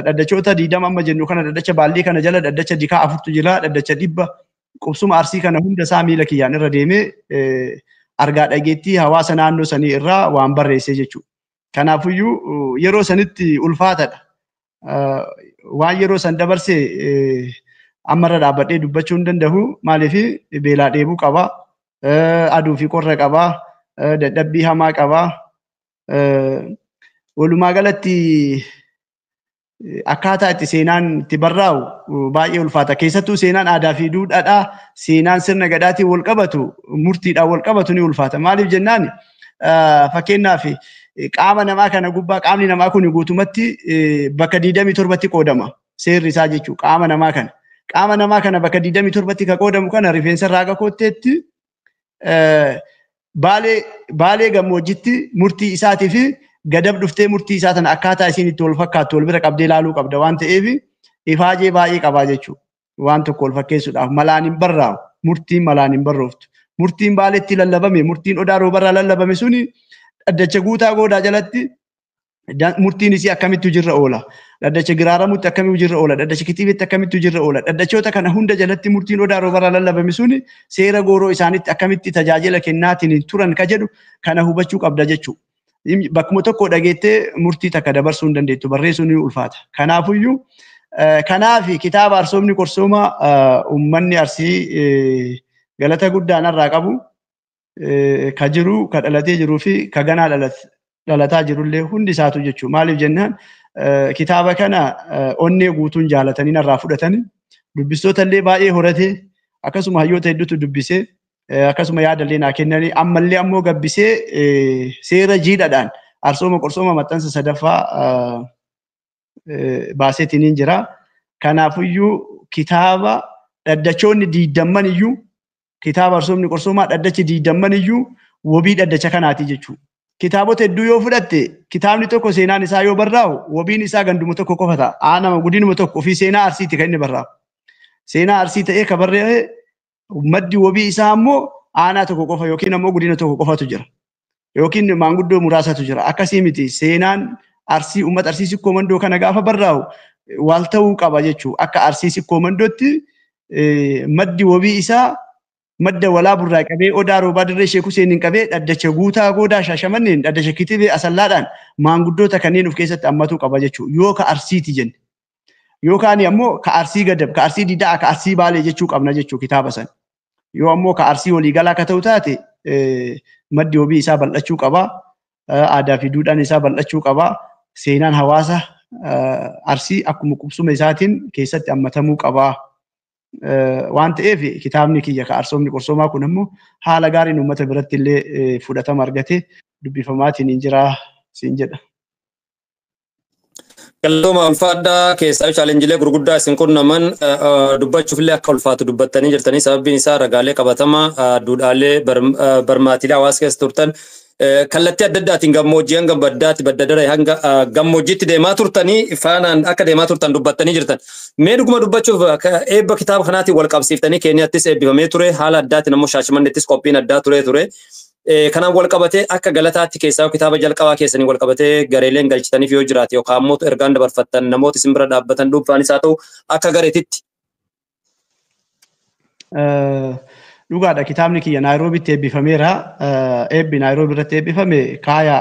[SPEAKER 1] dhaddachoota 20 amma jennu kana dhaddacha baallii kana jala dhaddacha dikaa 4tu jira dhaddacha 100 qubsuma Arsii kana hunda isaa miila kiyyaan irra deemee argaa dhageettii hawaasa naannoo sanii irraa waan barreessee jechuudha. Kanaafuyyuu yeroo sanitti ulfaatadha. Waan yeroo san dabarsee ammarra dhaabbadhee dubbachuu hin danda'u maaliif beelaa dheebuu qaba. Aduu fi qorra qabaa, dadhabbii hamaa qabaa. Walumaa galatti akkaataa itti seenaan itti barraa'u baay'ee ulfaata. Keessattuu seenaan aadaa fi duudhaadhaa seenaan sirna gadaatiin wal qabatu murtiidhaan wal qabatu ni ulfaata. Maaliif jennaan fakkeenyaaf qaama namaa kana gubbaa qaamni namaa kun guutumatti bakka 27tti qoodama. Seerri isaa jechuudha qaama namaa kana. Qaama namaa kana bakka 27tti ka qoodamu kana rifeensa irraa akka kootteetti baalee gammoojjitti murtii isaatii fi gadab dhuftee murtii isaa tana akkaataa isiin itti wal fakkaattu wal bira qabdee ilaaluu qabda waan ta'eef ifaajee baay'ee qabaa jechuudha. Waan tokko wal fakkeessuudhaaf malaan hin barraa'u murtiin malaan hin barrooftu. Murtiin baaleetti lallabame murtiin odaa roobarraa lallabame suni dhaddacha guutaa goodaa jalatti murtiin isii akkamitti jirra oola. Dhaddacha giraaramutti akkamitti jirra oola. Dhaddacha kitiibetti akkamitti jirra oola. Dhaddachoota kana hunda jalatti murtiin odaa roobarraa lallabame suni seera gooroo isaanitti akkamitti tajaajila kennaatiin turan ka jedhu kana hubachuu qabda jechuudha. Bakkuma tokko dhageettee murtii takka dabarsuu hin dandeettu barreessuun ni ulfaata. Kanaafuyyuu kanaaf kitaaba Arsoomni Qorsooma uummanni Arsii galata guddaan irraa qabu ka jiru ka dhalatee jiruu fi ka ganaa dhalataa jirullee hundi isaatu jechuudha. Maaliif jennaan kitaaba kana onnee guutuun jaalatanii irraa fudhatanii dubbistoota illee baay'ee horatee akkasuma hayyoota hedduutu dubbisee akkasuma yaadallee naa kennanii ammallee ammoo gabbisee seera jiidhaadhaan Arsooma Qorsooma maxxansa 3ffaa baaseetiin jira. Kanaafuyyuu kitaaba dhaddachoonni 20 iyyuu kitaaba Arsoomni Qorsoomaa dhaddachi 20 iyyuu wabii dhaddacha kanaati jechuudha. Kitaabota hedduu yoo fudhatte kitaabni tokko seenaan isaa yoo barraa'u wabiin isaa ganduma tokko qofa ta'a. Aanama godinuma tokko fi seenaa Arsiiti kan inni barraa'u. Seenaa Arsii ta'ee ka barreeffame maddi wabii isaa ammoo aanaa tokko qofa yookiin ammoo godina tokko qofatu jira. Yookiin maanguddoo muraasatu jira. Akkasii miti seenaan arsii uummata arsii sikkoo mandoo kana gaafa barraa'u waal ta'uu qaba jechuu akka arsii sikkoo mandootti maddi wabii isaa madda walaa burraa qabee odaa roobaa dirree Sheek Huseeniin qabee dhaddacha guutaa goodaa Shaashamanneen dhaddacha kitibee asallaadhaan maanguddoota kanneen of keessatti hammatuu qaba jechuu yoo ka arsiiti jenne yookaan ammoo ka arsii gadab ka arsii didaa ka arsii baalee jechuu qabna jechuu kitaaba san yoo ammoo ka arsii waliigalaa ka ta'u taate maddi wabii isaa bal'achuu qaba aadaa fi duudhaan isaa bal'achuu qaba seenaan hawaasa arsii akkuma qubsuma isaatiin keessatti hammatamuu qaba. waan ta'eef kitaabni kiyya ka arsoomni qorsoomaa kun ammoo haala gaariin uummata biratti illee fudhatama argate dubbifamaatiin hin jiraa siin jedha.
[SPEAKER 3] Galatooma ulfaadhaa keessaa chaalenjiilee gurguddaa isin qunnaman dubbachuuf illee akka ulfaatu dubbattanii jirtanii sababiin isaa ragaalee qabatamaa duudhaalee barmaatilee hawaasa keessa turtan kallattii adda addaatiin gammoojjii hanga baddaatti badda daree hanga gammoojjiitti deemaa turtanii faanaan akka deemaa turtan dubbattanii jirtan. Mee dhuguma dubbachuuf eebba kitaaba kanaatiin wal qabsiiftanii Keeniyaattis eebbifamee ture haala addaatiin ammoo Shaashamannettis qophiin addaa ture. Kanaan wal qabatee akka galataatti keessaa kitaaba jalqabaa keessanii wal qabatee gareeleen galchitaniif yoo jiraate yookaan ammoo ergaan dabarfattan namoota isin bira dhaabbatan dhuunfaanis haa ta'u akka gareetitti.
[SPEAKER 1] Dhugaadha kitaabni kiyya Naayiroobiitti eebbifameera. Eebbi Naayiroobii irratti eebbifame kaaya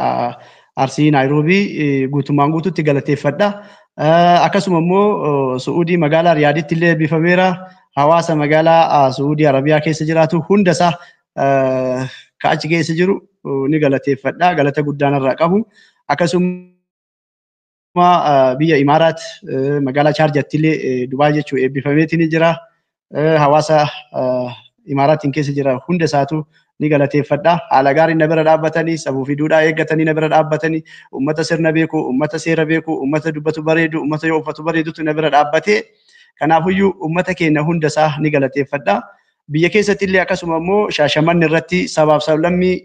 [SPEAKER 1] arsii Naayiroobii guutummaan guututti galateeffadha. Akkasuma immoo Su'uudii magaalaa Riyaaditti illee eebbifameera. Hawaasa magaalaa Su'uudii Arabiyaa keessa jiraatu hundasaa ka achi keessa jiru ni galateeffadha. Galata guddaan irraa qabu. Akkasuma biyya Imaaraat magaalaa Chaarjatti illee Dubaay jechuun eebbifameetiin ni jira. Hawaasa Imaaraatiin keessa jira hunda isaatu ni galateeffadha. Haala gaariin na bira dhaabbatanii sabuu fi duudhaa eeggatanii na bira dhaabbatanii uummata sirna beeku, uummata seera beeku, uummata dubbatu bareedu, uummata yoo uffatu bareedutu na bira dhaabbatee kanaafuyyuu uummata keenya hunda isaa ni galateeffadha. Biyya keessatti illee akkasuma immoo Shaashamanni irratti sabaaf sablammii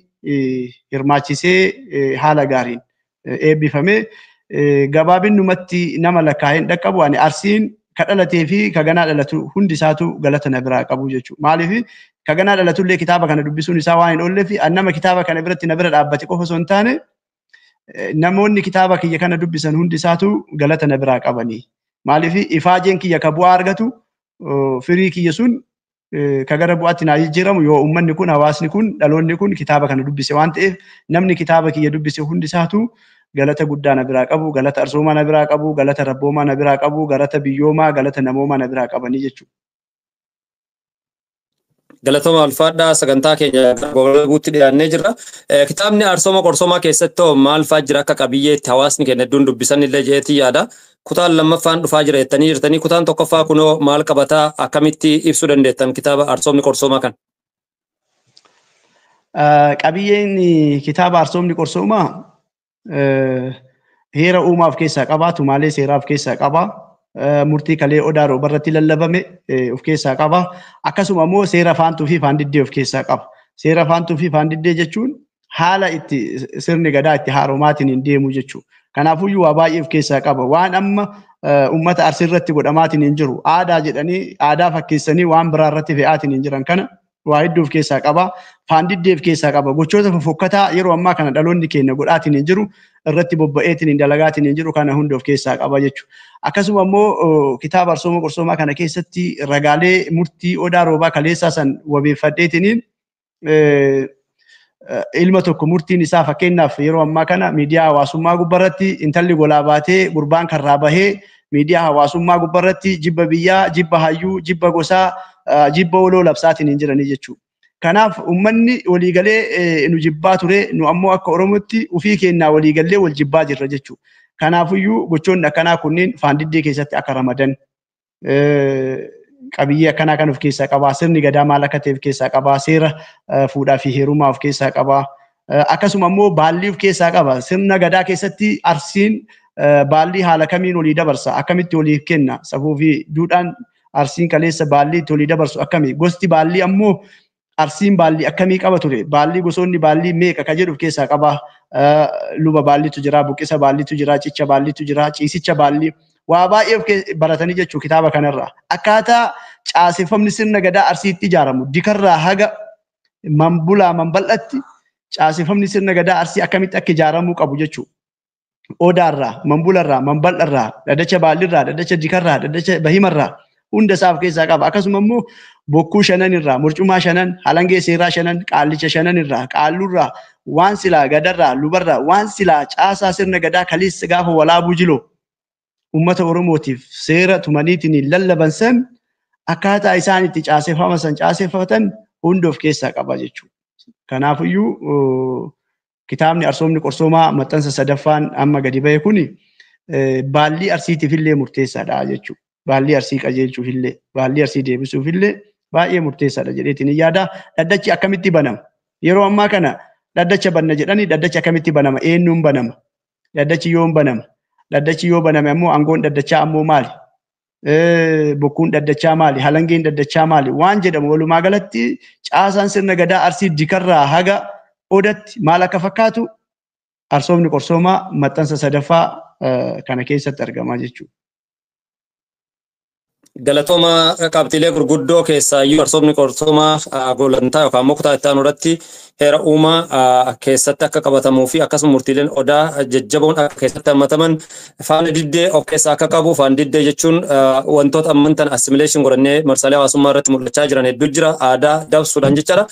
[SPEAKER 1] hirmaachisee haala gaariin eebbifame gabaabinumatti nama lakkaa'een dhaqqabu ani arsiin ka dhalatee fi ka ganaa dhalatu hundi isaatu galata na biraa qabu jechuudha. Maaliif ka ganaa dhalatu illee kitaaba kana dubbisuun isaa waan hin oolleef nama kitaaba kana biratti na bira dhaabbate qofa osoo hin taane namoonni kitaaba kiyya kana dubbisan hundi isaatu galata na biraa qabanii. Maaliif ifaajeen kiyya ka bu'aa argatu firii kiyya sun ka gara bu'aatti naa jijjiiramu yoo uummanni kun hawaasni kun dhaloonni kun kitaaba kana dubbise waan ta'eef namni kitaaba kiyya dubbise hundi isaatu galata guddaa na biraa qabu, galata arsoomaa na biraa qabu, galata rabboomaa na biraa qabu, galata biyyoomaa, galata namoomaa na biraa qabanii jechuudha.
[SPEAKER 3] Galatooma ulfaadhaa sagantaa keenya guutti dhiyaannee jirra. Kitaabni arsooma qorsoomaa keessatti maal fa'aa jira akka qabiyyeetti hawaasni keenya hedduun dubbisan illee jeetii yaada. Kutaan lammaffaan dhufaa jira jettanii jirtanii kutaan tokkoffaa kunoo maal qabataa akkamitti ibsuu dandeettan kitaaba arsoomni qorsoomaa kan?
[SPEAKER 1] Qabiyyeen kitaaba arsoomni qorsoomaa heera uumaaf keessaa qaba, tumaalee seeraaf keessaa qaba, murtii kalee odaa roobarratti lallabame of keessaa qaba. Akkasuma immoo seera faantuu fi faandiddee of keessaa qaba. Seera faantuu fi faandiddee jechuun haala itti sirni gadaa itti haaromaatiin hin deemu jechuudha. Kanaafuyyuu waa baay'ee of keessaa qaba. Waan amma uummata arsii irratti godhamaatiin hin jiru. Aadaa jedhanii aadaa fakkeessanii waan biraa irratti fe'aatiin hin jiran kana waa hedduu of keessaa qaba. Faandiddee of keessaa qaba. Gochoota fofokkataa yeroo ammaa kana dhaloonni keenya godhaatiin hin jiru. Irratti bobba'eetiin hin dalagaatiin hin jiru kana hunda of keessaa qaba jechuudha. Akkasuma immoo kitaaba arsooma qorsoomaa kana keessatti ragaalee murtii odaa roobaa kaleessaa san wabeeffadheetiin ilma tokko murtiin isaa fakkeenyaaf yeroo ammaa kana miidiyaa hawaasummaa gubbarratti intalli golaa baatee gurbaan karraa bahee miidiyaa hawaasummaa gubbarratti jibba biyyaa, jibba hayyuu, jibba gosaa, jibba oloo labsaatiin hin jiranii jechuudha. Kanaaf uummanni waliigalee nu jibbaa ture nu ammoo akka Oromootti ofii keenyaa waliigallee wal jibbaa jirra jechuudha. Kanaafuyyuu gochoonni akkanaa kunneen faandiddee keessatti akka ramadan qabiyyee akkanaa kan of keessaa qabaa, sirni gadaa maal akka ta'e of keessaa qabaa, seera fuudhaa fi heerumaa of keessaa qabaa. Akkasuma immoo baallii of keessaa qaba. Sirna gadaa keessatti arsiin baallii haala kamiin olii dabarsa, akkamitti oliif kenna, safuu fi duudhaan arsiin kaleessa baallii itti olii dabarsu akkami. Gosti baallii ammoo arsiin baallii akkamii qaba ture. Baallii gosoonni baallii meeqa ka jedhu of keessaa qaba. Luba baalliitu jira, buqqisa baalliitu jira, cicha baalliitu jira, ciisicha baallii. Waa baay'ee baratanii jechuu kitaaba kanarraa. Akkaataa caaseffamni sirna gadaa arsiitti ijaaramu dikarraa haga manbulaa manbal'atti caaseffamni sirna gadaa arsii akkamitti akka ijaaramuu qabu jechuudha. Odaarraa, Mambularraa, Mambal'arraa, Dhaddacha Baallirraa, Dhaddacha Dikarraa, Dhaddacha Bahimarraa hunda isaa of keessaa qaba. Akkasuma immoo bokkuu shananirraa, murcumaa shanan, halangee seeraa shanan, qaallicha shananirraa, qaallurraa, waan silaa gadarraa, lubarraa, waan silaa caasaa sirna gadaa kaleessa gaafa walaabuu jiloo uummata Oromootiif seera tumaniitiin lallaban san akkaataa isaan itti caaseffatan hunda of keessaa qaba jechuudha. Kanaafiyyuu kitaabni Arsoomni Qorsoomaa maxxansa sadaffaan amma gadi ba'e kuni baallii arsiitiif illee murteessaadha jechuudha. Baallii arsii qajeelchuuf illee, baallii arsii deebisuuf illee baay'ee murteessaadha jedheetiin yaada. Dhaddachi akkamitti banama? Yeroo ammaa kana dhaddacha banna jedhanii dhaddachi akkamitti banama? Eenyuun banama? Dhaddachi yoom banama? Dhaddachi yoo baname ammoo aangoon dhaddachaa ammoo maali? Bokkuun dhaddachaa maali? Halangeen dhaddachaa maali? Waan jedhamu walumaa galatti caasaan sirna gadaa arsii dikarraa haga odatti maal akka fakkaatu Arsoomni Qorsoomaa maxxansa sadaffaa kana keessatti argama jechuudha.
[SPEAKER 3] Galatooma qabxiilee gurguddoo keessaa iyyuu Arsoomni Qorsoomaa gulantaa yookaan immoo kutaa itti aanu irratti heera uumaa keessatti akka qabatamuu fi akkasuma murtiileen odaa jajjaboon akka keessatti hammataman faana diddee of keessaa akka qabu. Faana diddee jechuun wantoota ammantan assimileeshin godhannee marsaalee hawaasummaa irratti mul'achaa jiran hedduu jira. Aadaa dabsuudhaan jechaadha.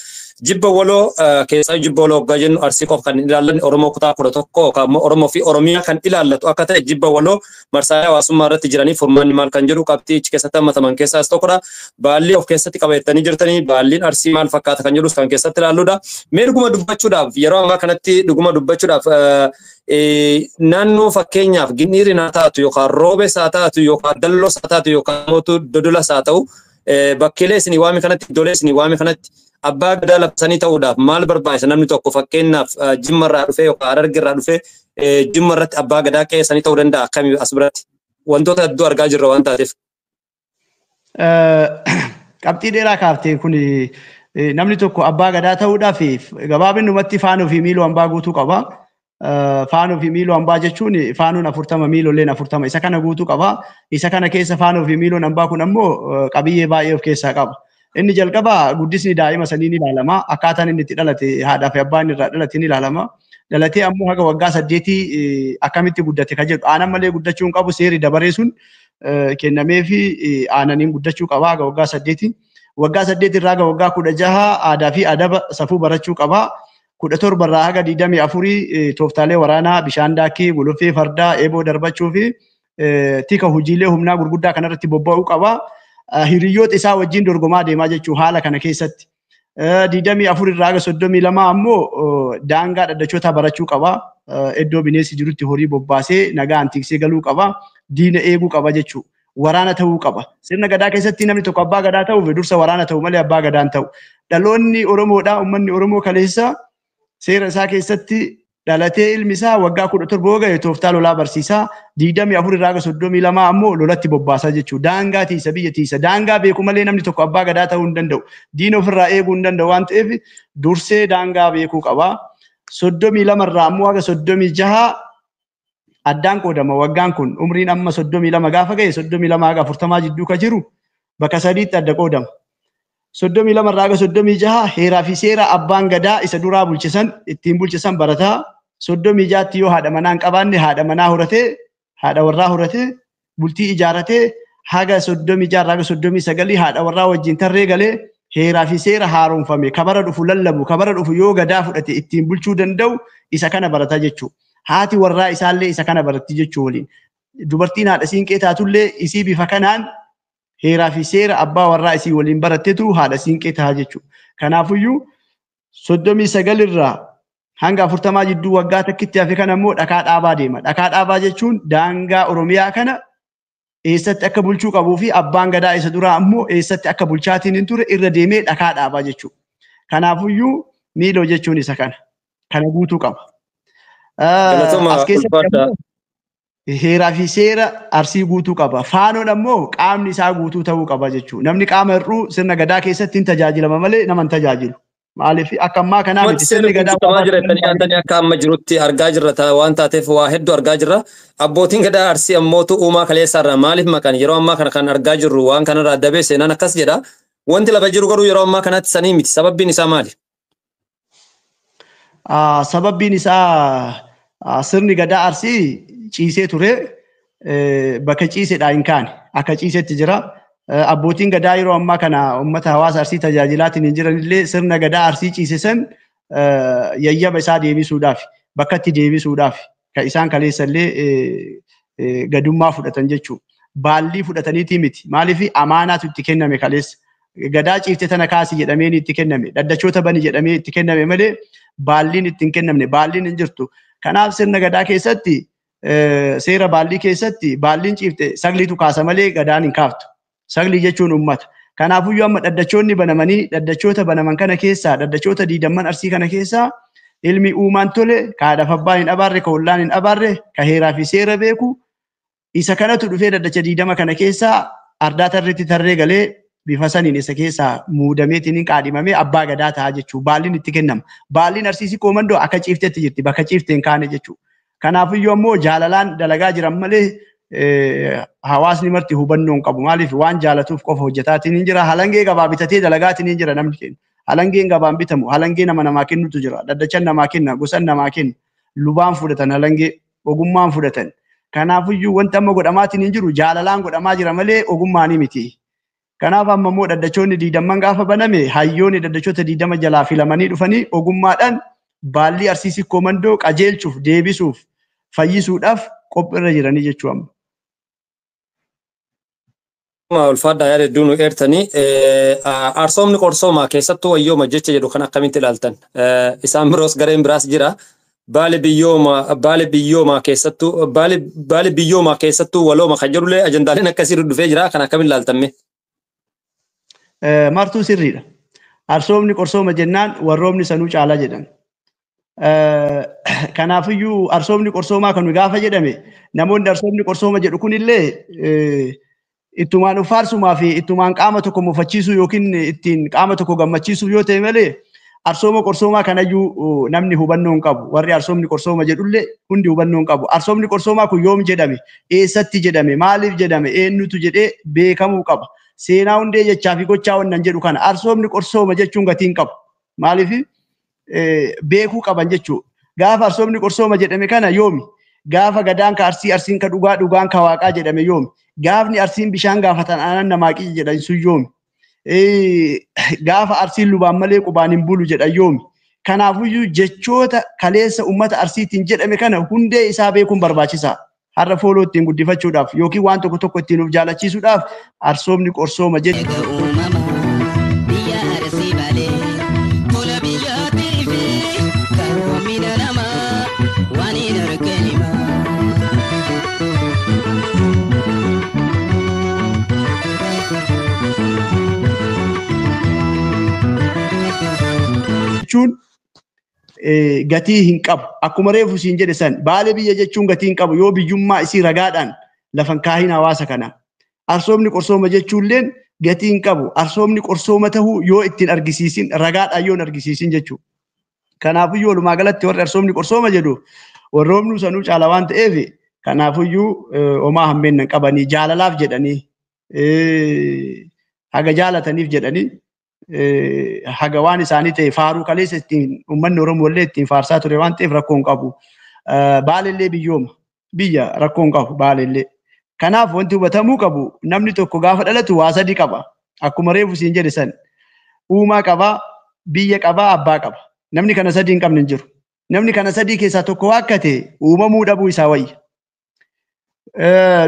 [SPEAKER 3] Jibba waloo keessaa jibba waloo hoggaa jennu arsii qofa kan ilaallan Oromoo kutaa 11 yookaan Oromoo fi Oromiyaa kan ilaallatu akka ta'e jibba waloo marsaalee hawaasummaa irratti jiranii furmaanni maal kan jedhu qabxii achi keessatti hammataman keessaa isa tokkodha. Baallii of keessatti qabatanii jirtanii baalliin arsii maal fakkaata kan jedhus kan keessatti ilaalluudha. Mee dhuguma dubbachuudhaaf yeroo ammaa kanatti dhuguma dubbachuudhaaf naannoo fakkeenyaaf Ginniiriin haa taatu yookaan Roobees haa taatu yookaan Dalloos haa taatu yookaan mootu Dodolas haa ta'u bakkeelee isinii waame kanatti iddoolee isinii waame kanatti abbaa gadaa labsanii ta'uudhaaf maal barbaachisa namni tokko fakkeenyaaf Jimmarraa dhufee yookaan Harargeerraa dhufee Jimmarratti abbaa gadaa qeessanii ta'uu danda'a akkamii as biratti wantoota hedduu argaa jirra waan taateef.
[SPEAKER 1] Qabxii dheeraa kaaftee kun namni tokko abbaa gadaa ta'uudhaaf gabaabinumatti faanuu fi miiloo hambaa guutuu qaba. Faanuu fi miiloo hambaa jechuun faanuun 40 miilooleen 40 isa kana guutuu qaba. Isa kana keessa faanuu fi miiloon hambaa kun ammoo qabiyyee baay'ee of keessaa qaba. Inni jalqaba guddisni daa'ima sanii ni ilaalama. Akkaataan inni itti dhalate haadhaa fi abbaan irraa dhalate ni ilaalama. Dhalatee ammoo haga waggaa 8 akkamitti guddate ka jedhu aanan malee guddachuu hin qabu. Seerri dabaree sun kennamee fi aananiin guddachuu qaba haga waggaa 8. Waggaa 8 irraa haga waggaa 16 aadaa fi adaba safuu barachuu qaba. 17 irraa haga 24 tooftaalee waraanaa bishaan daakii guluffee fardaa eeboo darbachuu fi tika hojiilee humnaa gurguddaa kanarratti bobba'uu qaba. Hiriyoota isaa wajjin dorgomaa deemaa jechuu haala kana keessatti. 24 irraa haga 32 ammoo daangaa dhaddachootaa barachuu qaba. Iddoo bineensi jirutti horii bobbaasee nagaan tiksee galuu qaba. Diina eeguu qaba jechuu. Waraana ta'uu qaba. Sirna gadaa keessatti namni tokko abbaa gadaa ta'uuf dursa waraana ta'u malee abbaa gadaan ta'u. Dhaloonni Oromoodhaa uummanni Oromoo kaleessa seera isaa keessatti dhalatee ilmi isaa waggaa 17 ga'e tooftaa lolaa barsiisaa 24 irraa haga 32 ammoo lolatti bobbaasaa jechuudha. Daangaa tiisa biyya tiisa. Daangaa beeku malee namni tokko abbaa gadaa ta'uu hin danda'u. Diina ofirraa eeguu hin danda'u waan ta'eef dursee daangaa beekuu qaba. 32 irraa ammoo haga 36 addaan qoodama. Waggaan kun umriin amma 32 gaafa ga'e 32 haga 40 jidduu ka jiru bakka sadiitti adda qoodama. 32 irraa haga 36 heeraa fi seera abbaan gadaa isa duraa bulchisan ittiin bulchisan barataa. 36tti yoo haadha manaa hin qabaanne haadha manaa horatee haadha warraa horatee bultii ijaaratee haga 36 irraa haga 39 haadha warraa wajjin tarree galee heeraa fi seera haaromfame kabara dhufu lallabu kabara dhufu yoo gadaa fudhate ittiin bulchuu danda'u isa kana barata jechuudha. Haati warraa isaallee isa kana baratti jechuu waliin. Dubartiin haadha siinqee taatullee isii bifa kanaan heeraa fi seera abbaa warraa isii waliin baratteetu haadha siinqee ta'a jechuudha. Kanaafiyyuu 39 irraa hanga 40 jidduu waggaa takkitti hafe kana immoo dhakaa dhaabaa deema. Dhakaa dhaabaa jechuun daangaa Oromiyaa kana eessatti akka bulchuu qabuu fi abbaan gadaa isa duraa ammoo eessatti akka bulchaatiin hin ture irra deemee dhakaa dhaabaa jechuudha. Kanaafiyyuu miiloo jechuun isa kana. Kana guutuu qaba. As keessatti heeraa fi seera arsii guutuu qaba. Faanoon ammoo qaamni isaa guutuu ta'uu qaba jechuudha. Namni qaama hir'uu sirna gadaa keessatti hin tajaajilama malee nama hin tajaajilu. Maaliif akka ammaa kanaa miti sirni gadaa
[SPEAKER 3] qabaa jirettanii aantanii akka amma jirutti argaa jirra waan taateef waa hedduu argaa jirra. Abbootiin gadaa arsii ammootu uumaa kaleessaarraa maaliif maqan yeroo ammaa kana kan argaa jirru waan kanarraa dabee seenaan akkas jedha. Wanti lafa jiru garuu yeroo ammaa kanatti sanii miti. Sababbiin isaa maali?
[SPEAKER 1] Sababbiin isaa Sirni gadaa Arsii ciisee ture bakka ciisedhaa hin kaane akka ciisetti jira. Abbootiin gadaa yeroo ammaa kana uummata hawaasa Arsii tajaajilaatiin hin jiranillee sirna gadaa Arsii ciise san yayyaba isaa deebisuudhaaf bakka itti deebisuudhaaf kan isaan kaleessallee gadummaa fudhatan jechuudha. Baallii fudhataniitii miti. Maaliif amaanaatu itti kenname kaleessa. Gadaa ciifte tana kaasii jedhamee itti kenname. Daddachoota bani jedhamee itti kenname malee baalliin itti hin kennamne. Baalliin hin jirtu. Kanaaf sirna gadaa keessatti seera baallii keessatti baalliin ciifte sagliitu kaasa malee gadaan hin kaaftu. Saglii jechuun uummata. Kanaafuyyuu amma daddachoonni banamanii daddachoota banaman kana keessaa daddachoota 20 Arsii kana keessaa ilmi uumaan tole kaadhaaf abbaa hin abaarre ka ollaan hin abaarre ka heeraa fi seera beeku isa kanatu dhufee daddacha 20 kana keessaa ardaa tarreetti tarree galee bifa saniin isa keessaa muudameetiin qaadhimamee abbaa gadaa ta'a jechuudha. Baalliin itti kennama. Baalliin Arsiisii koomandoo akka ciiftetti jirti bakka ciifteen kaane jechuudha. Kanaafuu ammoo jaalalaan dalagaa jiran malee hawaasni marti hubannoo hin qabu. Maaliif waan jaalatuuf qofa hojjetaatiin hin jira. Halangee gabaa bitatee dalagaatiin hin jira namni keenya. Halangeen gabaan bitamu. Halangee namaa kennutu jira. Daddachan namaa kenna. Gosan namaa kenna. Lubaan fudhatan halangee ogummaan fudhatan. Kanaafuu wanta amma godhamaatiin hin jiru jaalalaan godhamaa jira malee ogummaanii miti. Kanaaf amma immoo daddachoonni 20 gaafa baname hayyoonni daddachoota 20 jalaa filamanii dhufanii ogummaadhaan baallii Arsiisii koomandoo qajeelchuuf deebisuuf fayyisuudhaaf qophiirra jiranii jechuudha.
[SPEAKER 3] Ulfaadhaa yaada hedduu nu eertanii arsoomni qorsoomaa keessattuu wayyooma jecha jedhu kan akkamitti ilaaltan isaan biroos gareen biraas jira baali biyyoomaa keessattuu walooma kan jedhullee ajandaaleen akkasii dhufee jira kan akkamitti ilaaltamme.
[SPEAKER 1] Martuu sirriidha. Arsoomni qorsooma jennaan warroomni sanuu caalaa jedhan. Kanaafiyyuu arsoomni qorsoomaa kan gaafa jedhame namoonni arsoomni qorsooma jedhu kunillee ittumaan ufaarsumaa fi ittumaan qaama tokko mufachiisuu yookiin ittiin qaama tokko gammachiisuu yoo ta'e malee arsooma qorsoomaa kanayyuu namni hubannoo hin qabu. Warri arsoomni qorsooma jedhullee hundi hubannoo hin qabu. Arsoomni qorsoomaa kun yoom jedhame? Eessatti jedhame? Maaliif jedhame? Eenyutu jedhee beekamuu qaba. Seenaa hundee jechaa fi gochaa wannan jedhu kana arsoomni qorsooma jechuun gatiin qabu. Maaliif beekuu qaban jechuudha. Gaafa arsoomni qorsooma jedhame kana yoomi? Gaafa gadaan ka Arsii Arsiin ka dhugaan ka Waaqaa jedhame yoomi? Gaafni Arsiin bishaan gaafatan aanan namaa qiyya jedhan sun yoomi? Gaafa Arsiin lubaan malee qubaan hin bulu jedhan yoomi? Kanaafuyyuu jechoota kaleessa uummata Arsiitiin jedhame kana hundee isaa beekuun barbaachisaa. Har'a fooloo ittiin guddifachuudhaaf yookiin waan tokko tokko ittiin of jaalachiisuudhaaf arsoomni qorsooma jechuudha. Jechuun gatii hin qabu. Akkuma reefu siin jedhe san baalee biyya jechuun gatii hin qabu yoo biyyummaa isii ragaadhaan lafan kaahin hawaasa kana. Arsoomni qorsooma jechuulleen gatii hin qabu. Arsoomni qorsooma tahuu yoo ittiin argisiisin ragaadhaan yoo argisiisin jechuudha. Kanaafuyyuu walumaa galatti warri arsoomni qorsooma jedhu warroomnu sanuu caala waan ta'eef kanaafuyyuu homaa hammeennan qabanii jaalalaaf jedhanii haga jaalataniif jedhanii haga waan isaanii ta'e faaruu kaleessa ittiin uummanni Oromoo illee ittiin faarsaa ture waan ta'eef rakkoo hin qabu. Baalellee biyyooma biyya rakkoo hin qabu baalellee. Kanaaf wanti hubatamuu qabu namni tokko gaafa dhalatu waa sadii qaba. Akkuma reefu siin jedhe san uumaa qaba, biyya qaba, abbaa qaba. Namni kana sadii hin qabne hin jiru. Namni kana sadii keessaa tokko akka ta'e uumamuu dhabuu isaa wayya.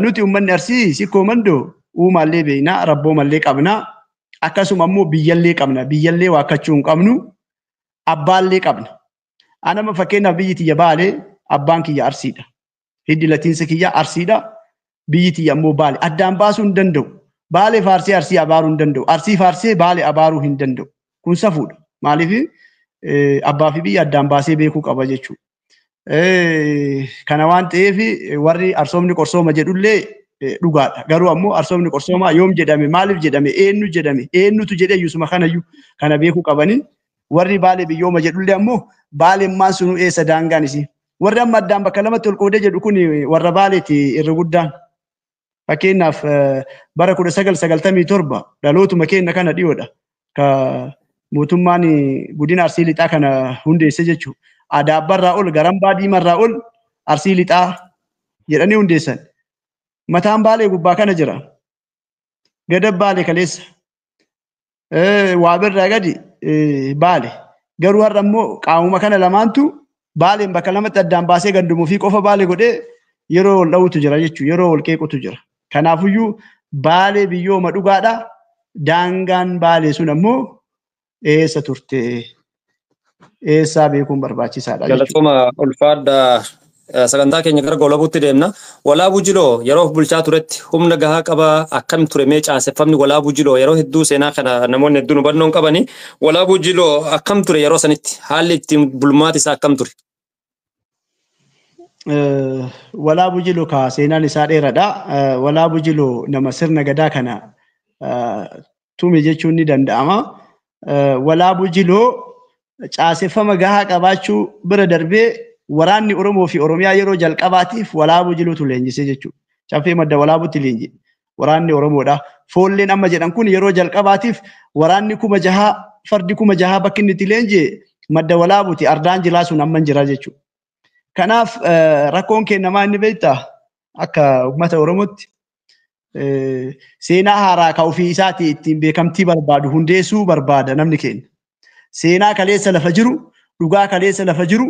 [SPEAKER 1] Nuti uummanni Arsii sikkoo mandoo uumaallee beeknaa, rabboomallee qabnaa. Akkasuma immoo biyyallee qabna. Biyyallee waakkachuu hin qabnu. Abbaallee qabna. Anama fakkeenyaaf biyyi tiyya Baalee abbaan kiyya Arsiidha. Hiddi latiinsa kiyya Arsiidha. Biyyi tiyya immoo Baalee. Addaan baasuu hin danda'u. Baalee faarsee Arsii abaaruu hin danda'u. Arsii faarsee Baalee abaaruu hin danda'u. Kun safuudha. Maaliif abbaa fi biyya addaan baasee beekuu qaba jechuudha. Kana waan ta'eef warri arsoomni qorsooma jedhullee dhugaadha. Garuu ammoo arsoomni qorsoomaa yoom jedhame maaliif jedhame eenyutu jedhee iyyusuma kanayyuu kana beekuu qabanii warri Baalee biyyooma jedhullee ammoo Baaleen maan sunuu eessa daangaan isii. Warri amma addaan bakka lamatti ol qoodee jedhu kun warra Baaleeti irra guddaan. Fakkeenyaaf bara 1997 dhalootuma keenya kana dhiyoodha. Ka mootummaan godina Arsii lixaa kana hundeesse jechuudha. Adaabbarraa ol Garambaa Diimarraa ol Arsii lixaa jedhanii hundeessan. Mataan Baalee gubbaa kana jira. Gadab Baalee kaleessa. Waa birraa gadi Baalee. Garuu har'a immoo qaamuma kana lamaantu Baaleen bakka lamatti addaan baasee gandumuu fi qofa Baalee godhee yeroo wal dha'utu jira jechuudha. Yeroo wal qeequtu jira. Kanaafuyyuu Baalee biyyooma dhugaadha. Daangaan Baalee sun ammoo eessa turte? Eessaa beekuun barbaachisaadha jechuudha.
[SPEAKER 3] Galatuma ulfaadha. Sagantaa keenya gara goolabuutti deemna. Walaabuu Jiloo yeroo bulchaa turetti humna gahaa qaba akkam ture mee caaseffamni Walaabuu Jiloo yeroo hedduu seenaa kana namoonni hedduun hubannoo hin qabani. Walaabuu Jiloo akkam ture yeroo sanitti haalli ittiin bulmaati isaa akkam ture?
[SPEAKER 1] Walaabuu Jiloo ka seenaan isaa dheeradha. Walaabuu Jiloo nama sirna gadaa kana tume jechuun ni danda'ama. Walaabuu Jiloo caaseffama gahaa qabaachuu bira darbee waraanni Oromoo fi Oromiyaa yeroo jalqabaatiif Walaabuu Jilootu leenjisee jechuudha. Caffee madda Walaabuutti leenji. Waraanni Oromoodha. Foolleen amma jedhan kun yeroo jalqabaatiif waraanni 6,000 fardi 6,000 bakki inni itti leenjee madda Walaabuuti. Ardaan jilaa sun amma jira jechuudha. Kanaaf rakkoon kennamaa inni beektaa akka uummata Oromootti seenaa haaraa ka ofii isaatii ittiin beekamtii barbaadu hundeessuu barbaada namni keenya. Seenaa kaleessa lafa jiru, dhugaa kaleessa lafa jiru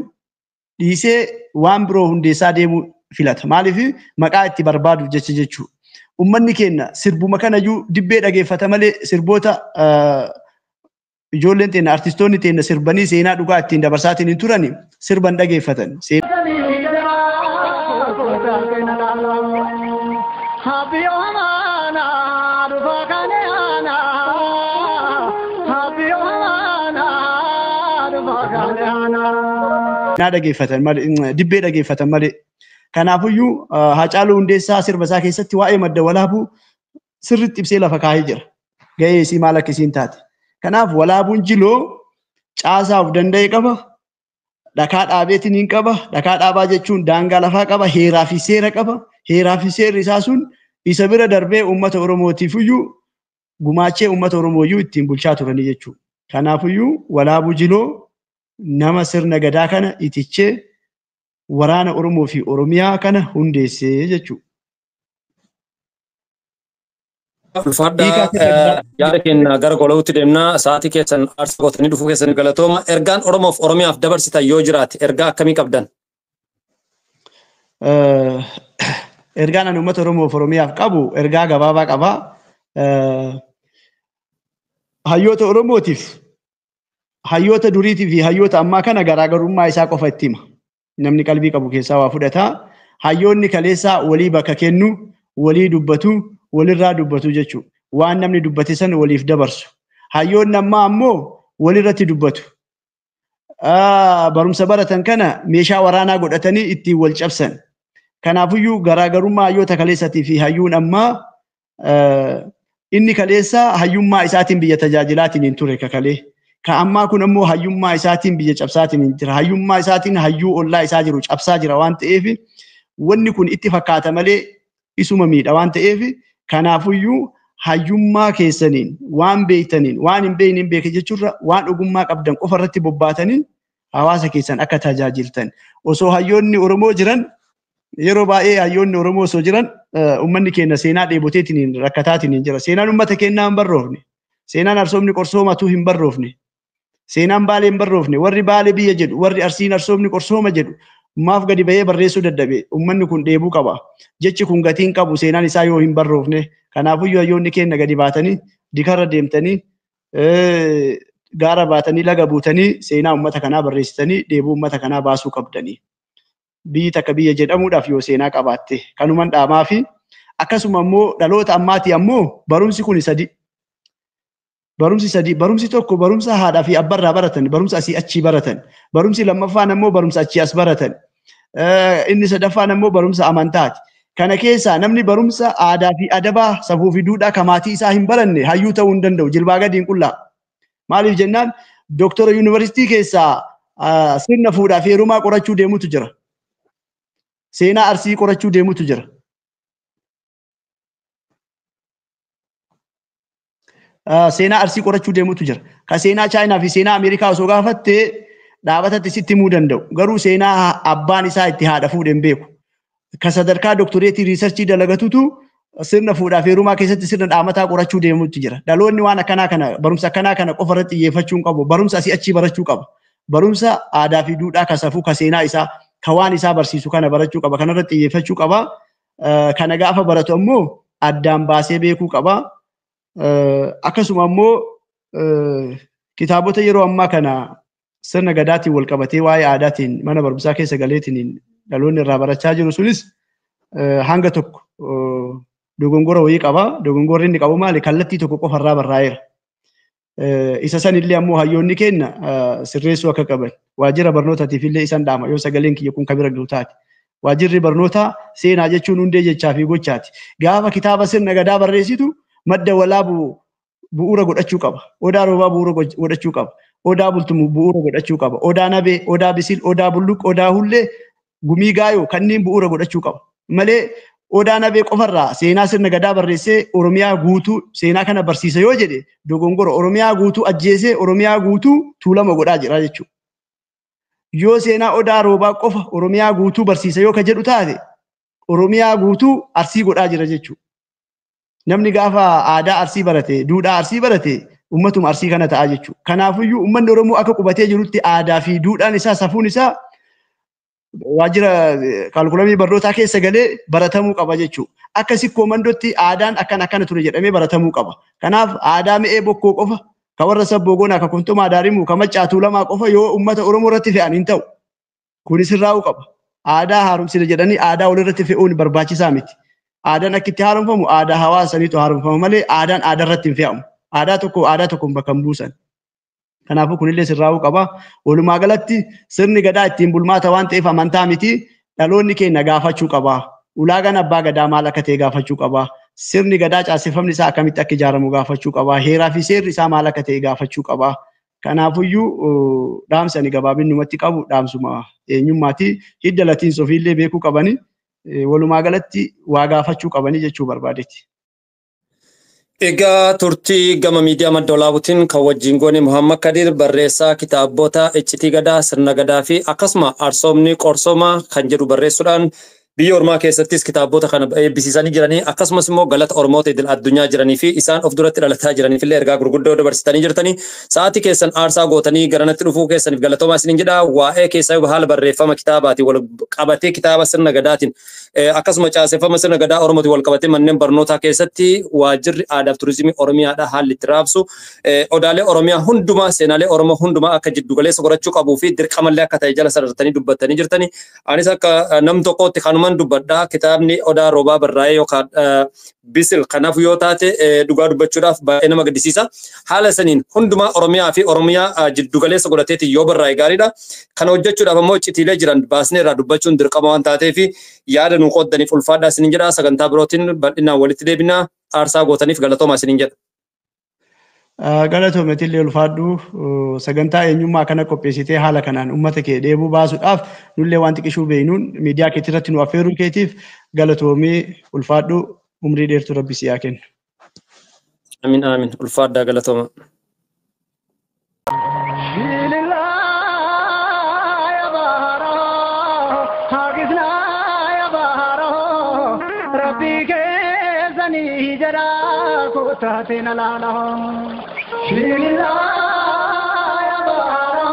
[SPEAKER 1] dhiisee waan biroo hundeessaa deemuu filata. Maaliif maqaa itti barbaadu jechuudha. Uummanni keenya sirbuma kanayyuu dibbee dhageeffata malee sirboota ijoolleen teenya artistoonni teenya sirbanii seenaa dhugaa ittiin dabarsaatiin hin turani sirban dhageeffatan. Dhageeffatan malee dibbee dhageeffatan malee. Kanaafuyyuu Haacaaluu Hundeessaa sirba isaa keessatti waa'ee madda Walaabuu sirriitti ibsee lafa kaa'ee jira. Gahee isii maal akka isiin taate. Kanaaf Walaabuun Jiloo caasaa of danda'e qaba. Dhakaa dhaabeetiin hin qaba. Dhakaa dhaabaa jechuun daangaa lafaa qaba. Heeraa fi seera qaba. Heeraa fi seerri isaa sun isa bira darbee uummata Oromootiifiyyuu gumaachee uummata Oromooyyuu ittiin bulchaa turanii jechuudha. Kanaafuyyuu Walaabuu Jiloo nama sirna gadaa kana itichee waraana Oromoo fi Oromiyaa kana hundeessee jechuudha.
[SPEAKER 3] Ulfaadhaa yaada keenya gara goolabuutti deemnaa sa'aatii keessan aarsaa gootanii dhufuu keessanii galatooma. Ergaan Oromoof Oromiyaaf dabarsitan yoo jiraate ergaa akkamii qabdan?
[SPEAKER 1] Ergaan ani uummata Oromoof Oromiyaaf qabu ergaa gabaabaa qaba. Hayyoota Oromootiif hayyoota duriitii fi hayyoota ammaa kana garaagarummaa isaa qofa itti hima. Namni qalbii qabu keessaa waa fudhata. Hayyoonni kaleessaa walii bakka kennu, walii dubbatu, walirraa dubbatu jechuudha. Waan namni dubbate san waliif dabarsu. Hayyoonni ammaa ammoo walirratti dubbatu. Barumsa baratan kana meeshaa waraanaa godhatanii ittiin wal cabsan. Kanaafuyyuu garaagarummaa hayyoota kaleessatii fi hayyuun ammaa inni kaleessaa hayyummaa isaatiin biyya tajaajilaatiin hin ture kakalee. Ka ammaa kun ammoo hayyummaa isaatiin biyya cabsaatiin hin jira. Hayyummaa isaatiin hayyuu ollaa isaa jiru cabsaa jira waan ta'eef wanni kun itti fakkaata malee isuma miidha waan ta'eef kanaafuyyuu hayyummaa keessaniin waan beektaniin waan hin beekne hin beeke jechuurra waan ogummaa qabdan qofa irratti bobbaataniin hawaasa keessan akka tajaajiltan. Osoo hayyoonni Oromoo jiran yeroo baay'ee hayyoonni Oromoo osoo jiran uummanni keenya seenaa dheeboteetiin rakkataatiin hin jira. Seenaan uummata keenyaa hin barroofne. Seenaan Arsoomni Qorsoomatuu hin barroofne. Seenaan Baalee hin barroofne. Warri Baalee biyya jedhu, warri Arsiin Arsoomni Qorsooma jedhu maaf gadi bahee barreessuu dadhabe. Uummanni kun dheebuu qaba. Jechi kun gatiin qabu seenaan isaa yoo hin barroofne. Kanaafuyyuu hayyoonni keenya gadi baatanii dikarra deemtanii gaara baatanii laga buutanii seenaa uummata kanaa barreessitanii dheebuu uummata kanaa baasuu qabdanii. Biyyi takka biyya jedhamuudhaaf yoo seenaa qabaatte kanuman dhaamaa fi akkasuma ammoo dhaloota ammaatii ammoo barumsi kun sadi. Barumsi sadi. Barumsi tokko barumsa haadhaa fi abbarraa baratan. Barumsa asii achii baratan. Barumsi lammaffaan ammoo barumsa achii as baratan. Inni sadaffaan ammoo barumsa amantaati. Kana keessaa namni barumsa aadaa fi adabaa safuu fi duudhaa kamaatii isaa hin baranne hayyuu ta'uu hin danda'u. Jilbaa gadiin qullaa. Maaliif jennaan dooktora yuunivarsiitii keessaa sirna fuudhaa fi heerumaa qorachuu deemutu jira. Seenaa Arsii qorachuu deemutu jira. Seenaa Arsii qorachuu deemutu jira. Ka seenaa Chaayinaa fi seenaa Ameerikaa osoo gaafatte dhaabatatti sitti himuu danda'u. Garuu seenaa abbaan isaa itti haadha fuudheen beeku. Kan sadarkaa doktoreetii riisarchii dalagatutu sirna fuudhaa fi heerumaa keessatti sirna dhaamataa qorachuu deemuutti jira. Dhaloonni waan akkanaa kana barumsa akkanaa kana qofa irratti xiyyeeffachuu hin qabu. Barumsa asii achii barachuu qaba. Barumsa aadaa fi duudhaa kan safuu kan seenaa isaa kan waan isaa barsiisu kana barachuu qaba. Kana irratti xiyyeeffachuu qaba. Kana gaafa baratu ammoo addaan baasee beekuu qaba. Akkasuma ammoo kitaabota yeroo ammaa kana sirna gadaatiin wal qabatee waa'ee aadaatiin mana barumsaa keessa galeetiin dhaloonni irraa barachaa jiru sunis hanga tokko dogongora wayii qaba. Dogongorri inni qabu maali? Kallattii tokko qofa irraa barraa'eera. Isa sanillee ammoo hayyoonni keenya sirreessuu akka qaban waajjira barnootaatiif illee isan dhaama yoo sagaleen kiyya kun kabira gahu taate. Waajjirri barnootaa seenaa jechuun hundee jechaa fi gochaati. Gaafa kitaaba sirna gadaa barreessitu madda walaa bu'uura godhachuu qaba. Odaa roobaa bu'uura godhachuu qaba. Odaa bultumu bu'uura godhachuu qaba. Odaa nabee, odaa bisil, odaa bulluq, odaa hullee, gumii gaayoo kanneen bu'uura godhachuu qaba. Malee odaa nabee qofarraa seenaa sirna gadaa barreessee Oromiyaa guutuu seenaa kana barsiisa yoo jedhe dogongora. Oromiyaa guutuu ajjeesee Oromiyaa guutuu tuulama godhaa jira jechuudha. Yoo seenaa odaa roobaa qofa Oromiyaa guutuu barsiisa yoo ka jedhu taate Oromiyaa guutuu Arsii godhaa jira jechuudha. Namni gaafa aadaa Arsii barate, duudhaa Arsii barate ummatuma Arsii kana ta'a jechuudha. Kanaafiyyuu ummanni Oromoo akka qubatee jirutti aadaa fi duudhaan isaa safuun isaa waajjira kaalkulamii barnootaa keessa galee baratamuu qaba jechuudha. Akka sikkoo mandootti aadaan akkana ture jedhamee baratamuu qaba. Kanaaf aadaa mi'ee bokkoo qofa kan warra sabboo goonaa kan kuntumaa daarimu kan maccaatuu lamaa qofa yoo ummata Oromoo irratti fe'an hin ta'u. Kunis sirraa'uu qaba. Aadaa haaromsine jedhanii aadaa walirratti fe'uun barbaachisaa miti. Aadaan akka itti haaromfamu aadaa hawaasa saniitu haaromfama malee aadaan aadarratti hin fe'amu. Aadaa tokkoon bakka hin buusan. Kanaafuu kunillee sirraa'uu qaba. Walumaa galatti sirni gadaa ittiin bulmaata waan ta'eef amantaa miti. Dhaloonni keenya gaafachuu qaba. Ulaagaan abbaa gadaa maal akka ta'e gaafachuu qaba. Sirni gadaa caaseffamni isaa akkamitti akka ijaaramu gaafachuu qaba. Heeraa fi seerri isaa maal akka ta'e gaafachuu qaba. Kanaafuyyuu dhaamsa ani gabaabinumatti qabu dhaamsuma eenyummaati. Hidda latiinsa ofiillee beekuu qabani. Walumaa galatti waa gaafachuu qabanii jechuu barbaadetti.
[SPEAKER 3] Egaa turtii gama miidiyaa madda walaabuutiin kan wajjin goone Muhammad Kadir barreessaa kitaabota iccitii gadaa, sirna gadaa fi akkasuma arsoomni qorsoomaa kan jedhu barreessuudhaan biyya ormaa keessattis kitaabota kana eebbisiisanii jiranii akkasumas immoo galata Oromoota idil addunyaa jiranii fi isaan of duratti dhalataa jiraniif illee ergaa gurguddoo dabarsitanii jirtanii sa'aatii keessan aarsaa gootanii garanatti dhufuu keessaniif galatoomaa isiniin jedha. Waa'ee keessaa haala barreeffama kitaabaati wal qabatee kitaaba sirna gadaatiin akkasuma caaseffama sirna gadaa Oromooti wal qabatee manneen barnootaa keessatti waajjirri aadaa fi turizimii Oromiyaadha haalli itti raabsu odaalee Oromiyaa hundumaa seenaalee Oromoo hundumaa akka jiddu galeessa godhachuu qabuu fi dirqamallee akka ta'e jala sadartanii dubbattanii jirtanii anis akka nam tokkootti kanumaan dubbadhaa kitaabni odaa roobaa barraa'ee yookaan bisil kanaaf yoo taate dhugaa dubbachuudhaaf baay'ee nama gaddisiisa haala saniin hundumaa Oromiyaa fi Oromiyaa jiddu galeessa godhateeti yoo barraa'e gaariidha. Kana hojjechuudhaaf ammoo iccitiilee jiran baasnee irraa dubbachuun dirqama waan taateef yaada nu qooddaniif ulfaadhaa isiniin jedha. Sagantaa birootiin bal'inaan walitti deebina aarsaa gootaniif galatoomaa isiniin jedha.
[SPEAKER 1] Galatoometillee ulfaadhu sagantaa eenyummaa kana qopheessitee haala kanaan uummata kee dheebuu baasuudhaaf nullee waan xiqqishuu beeynuun miidiyaa keetti irratti nu affeeruu keetiif galatoomii ulfaadhu umrii dheertuu rabbi siyaa kennu.
[SPEAKER 3] Amin amin ulfaadhaa galatooma. Taatena laala, shilila ya baara,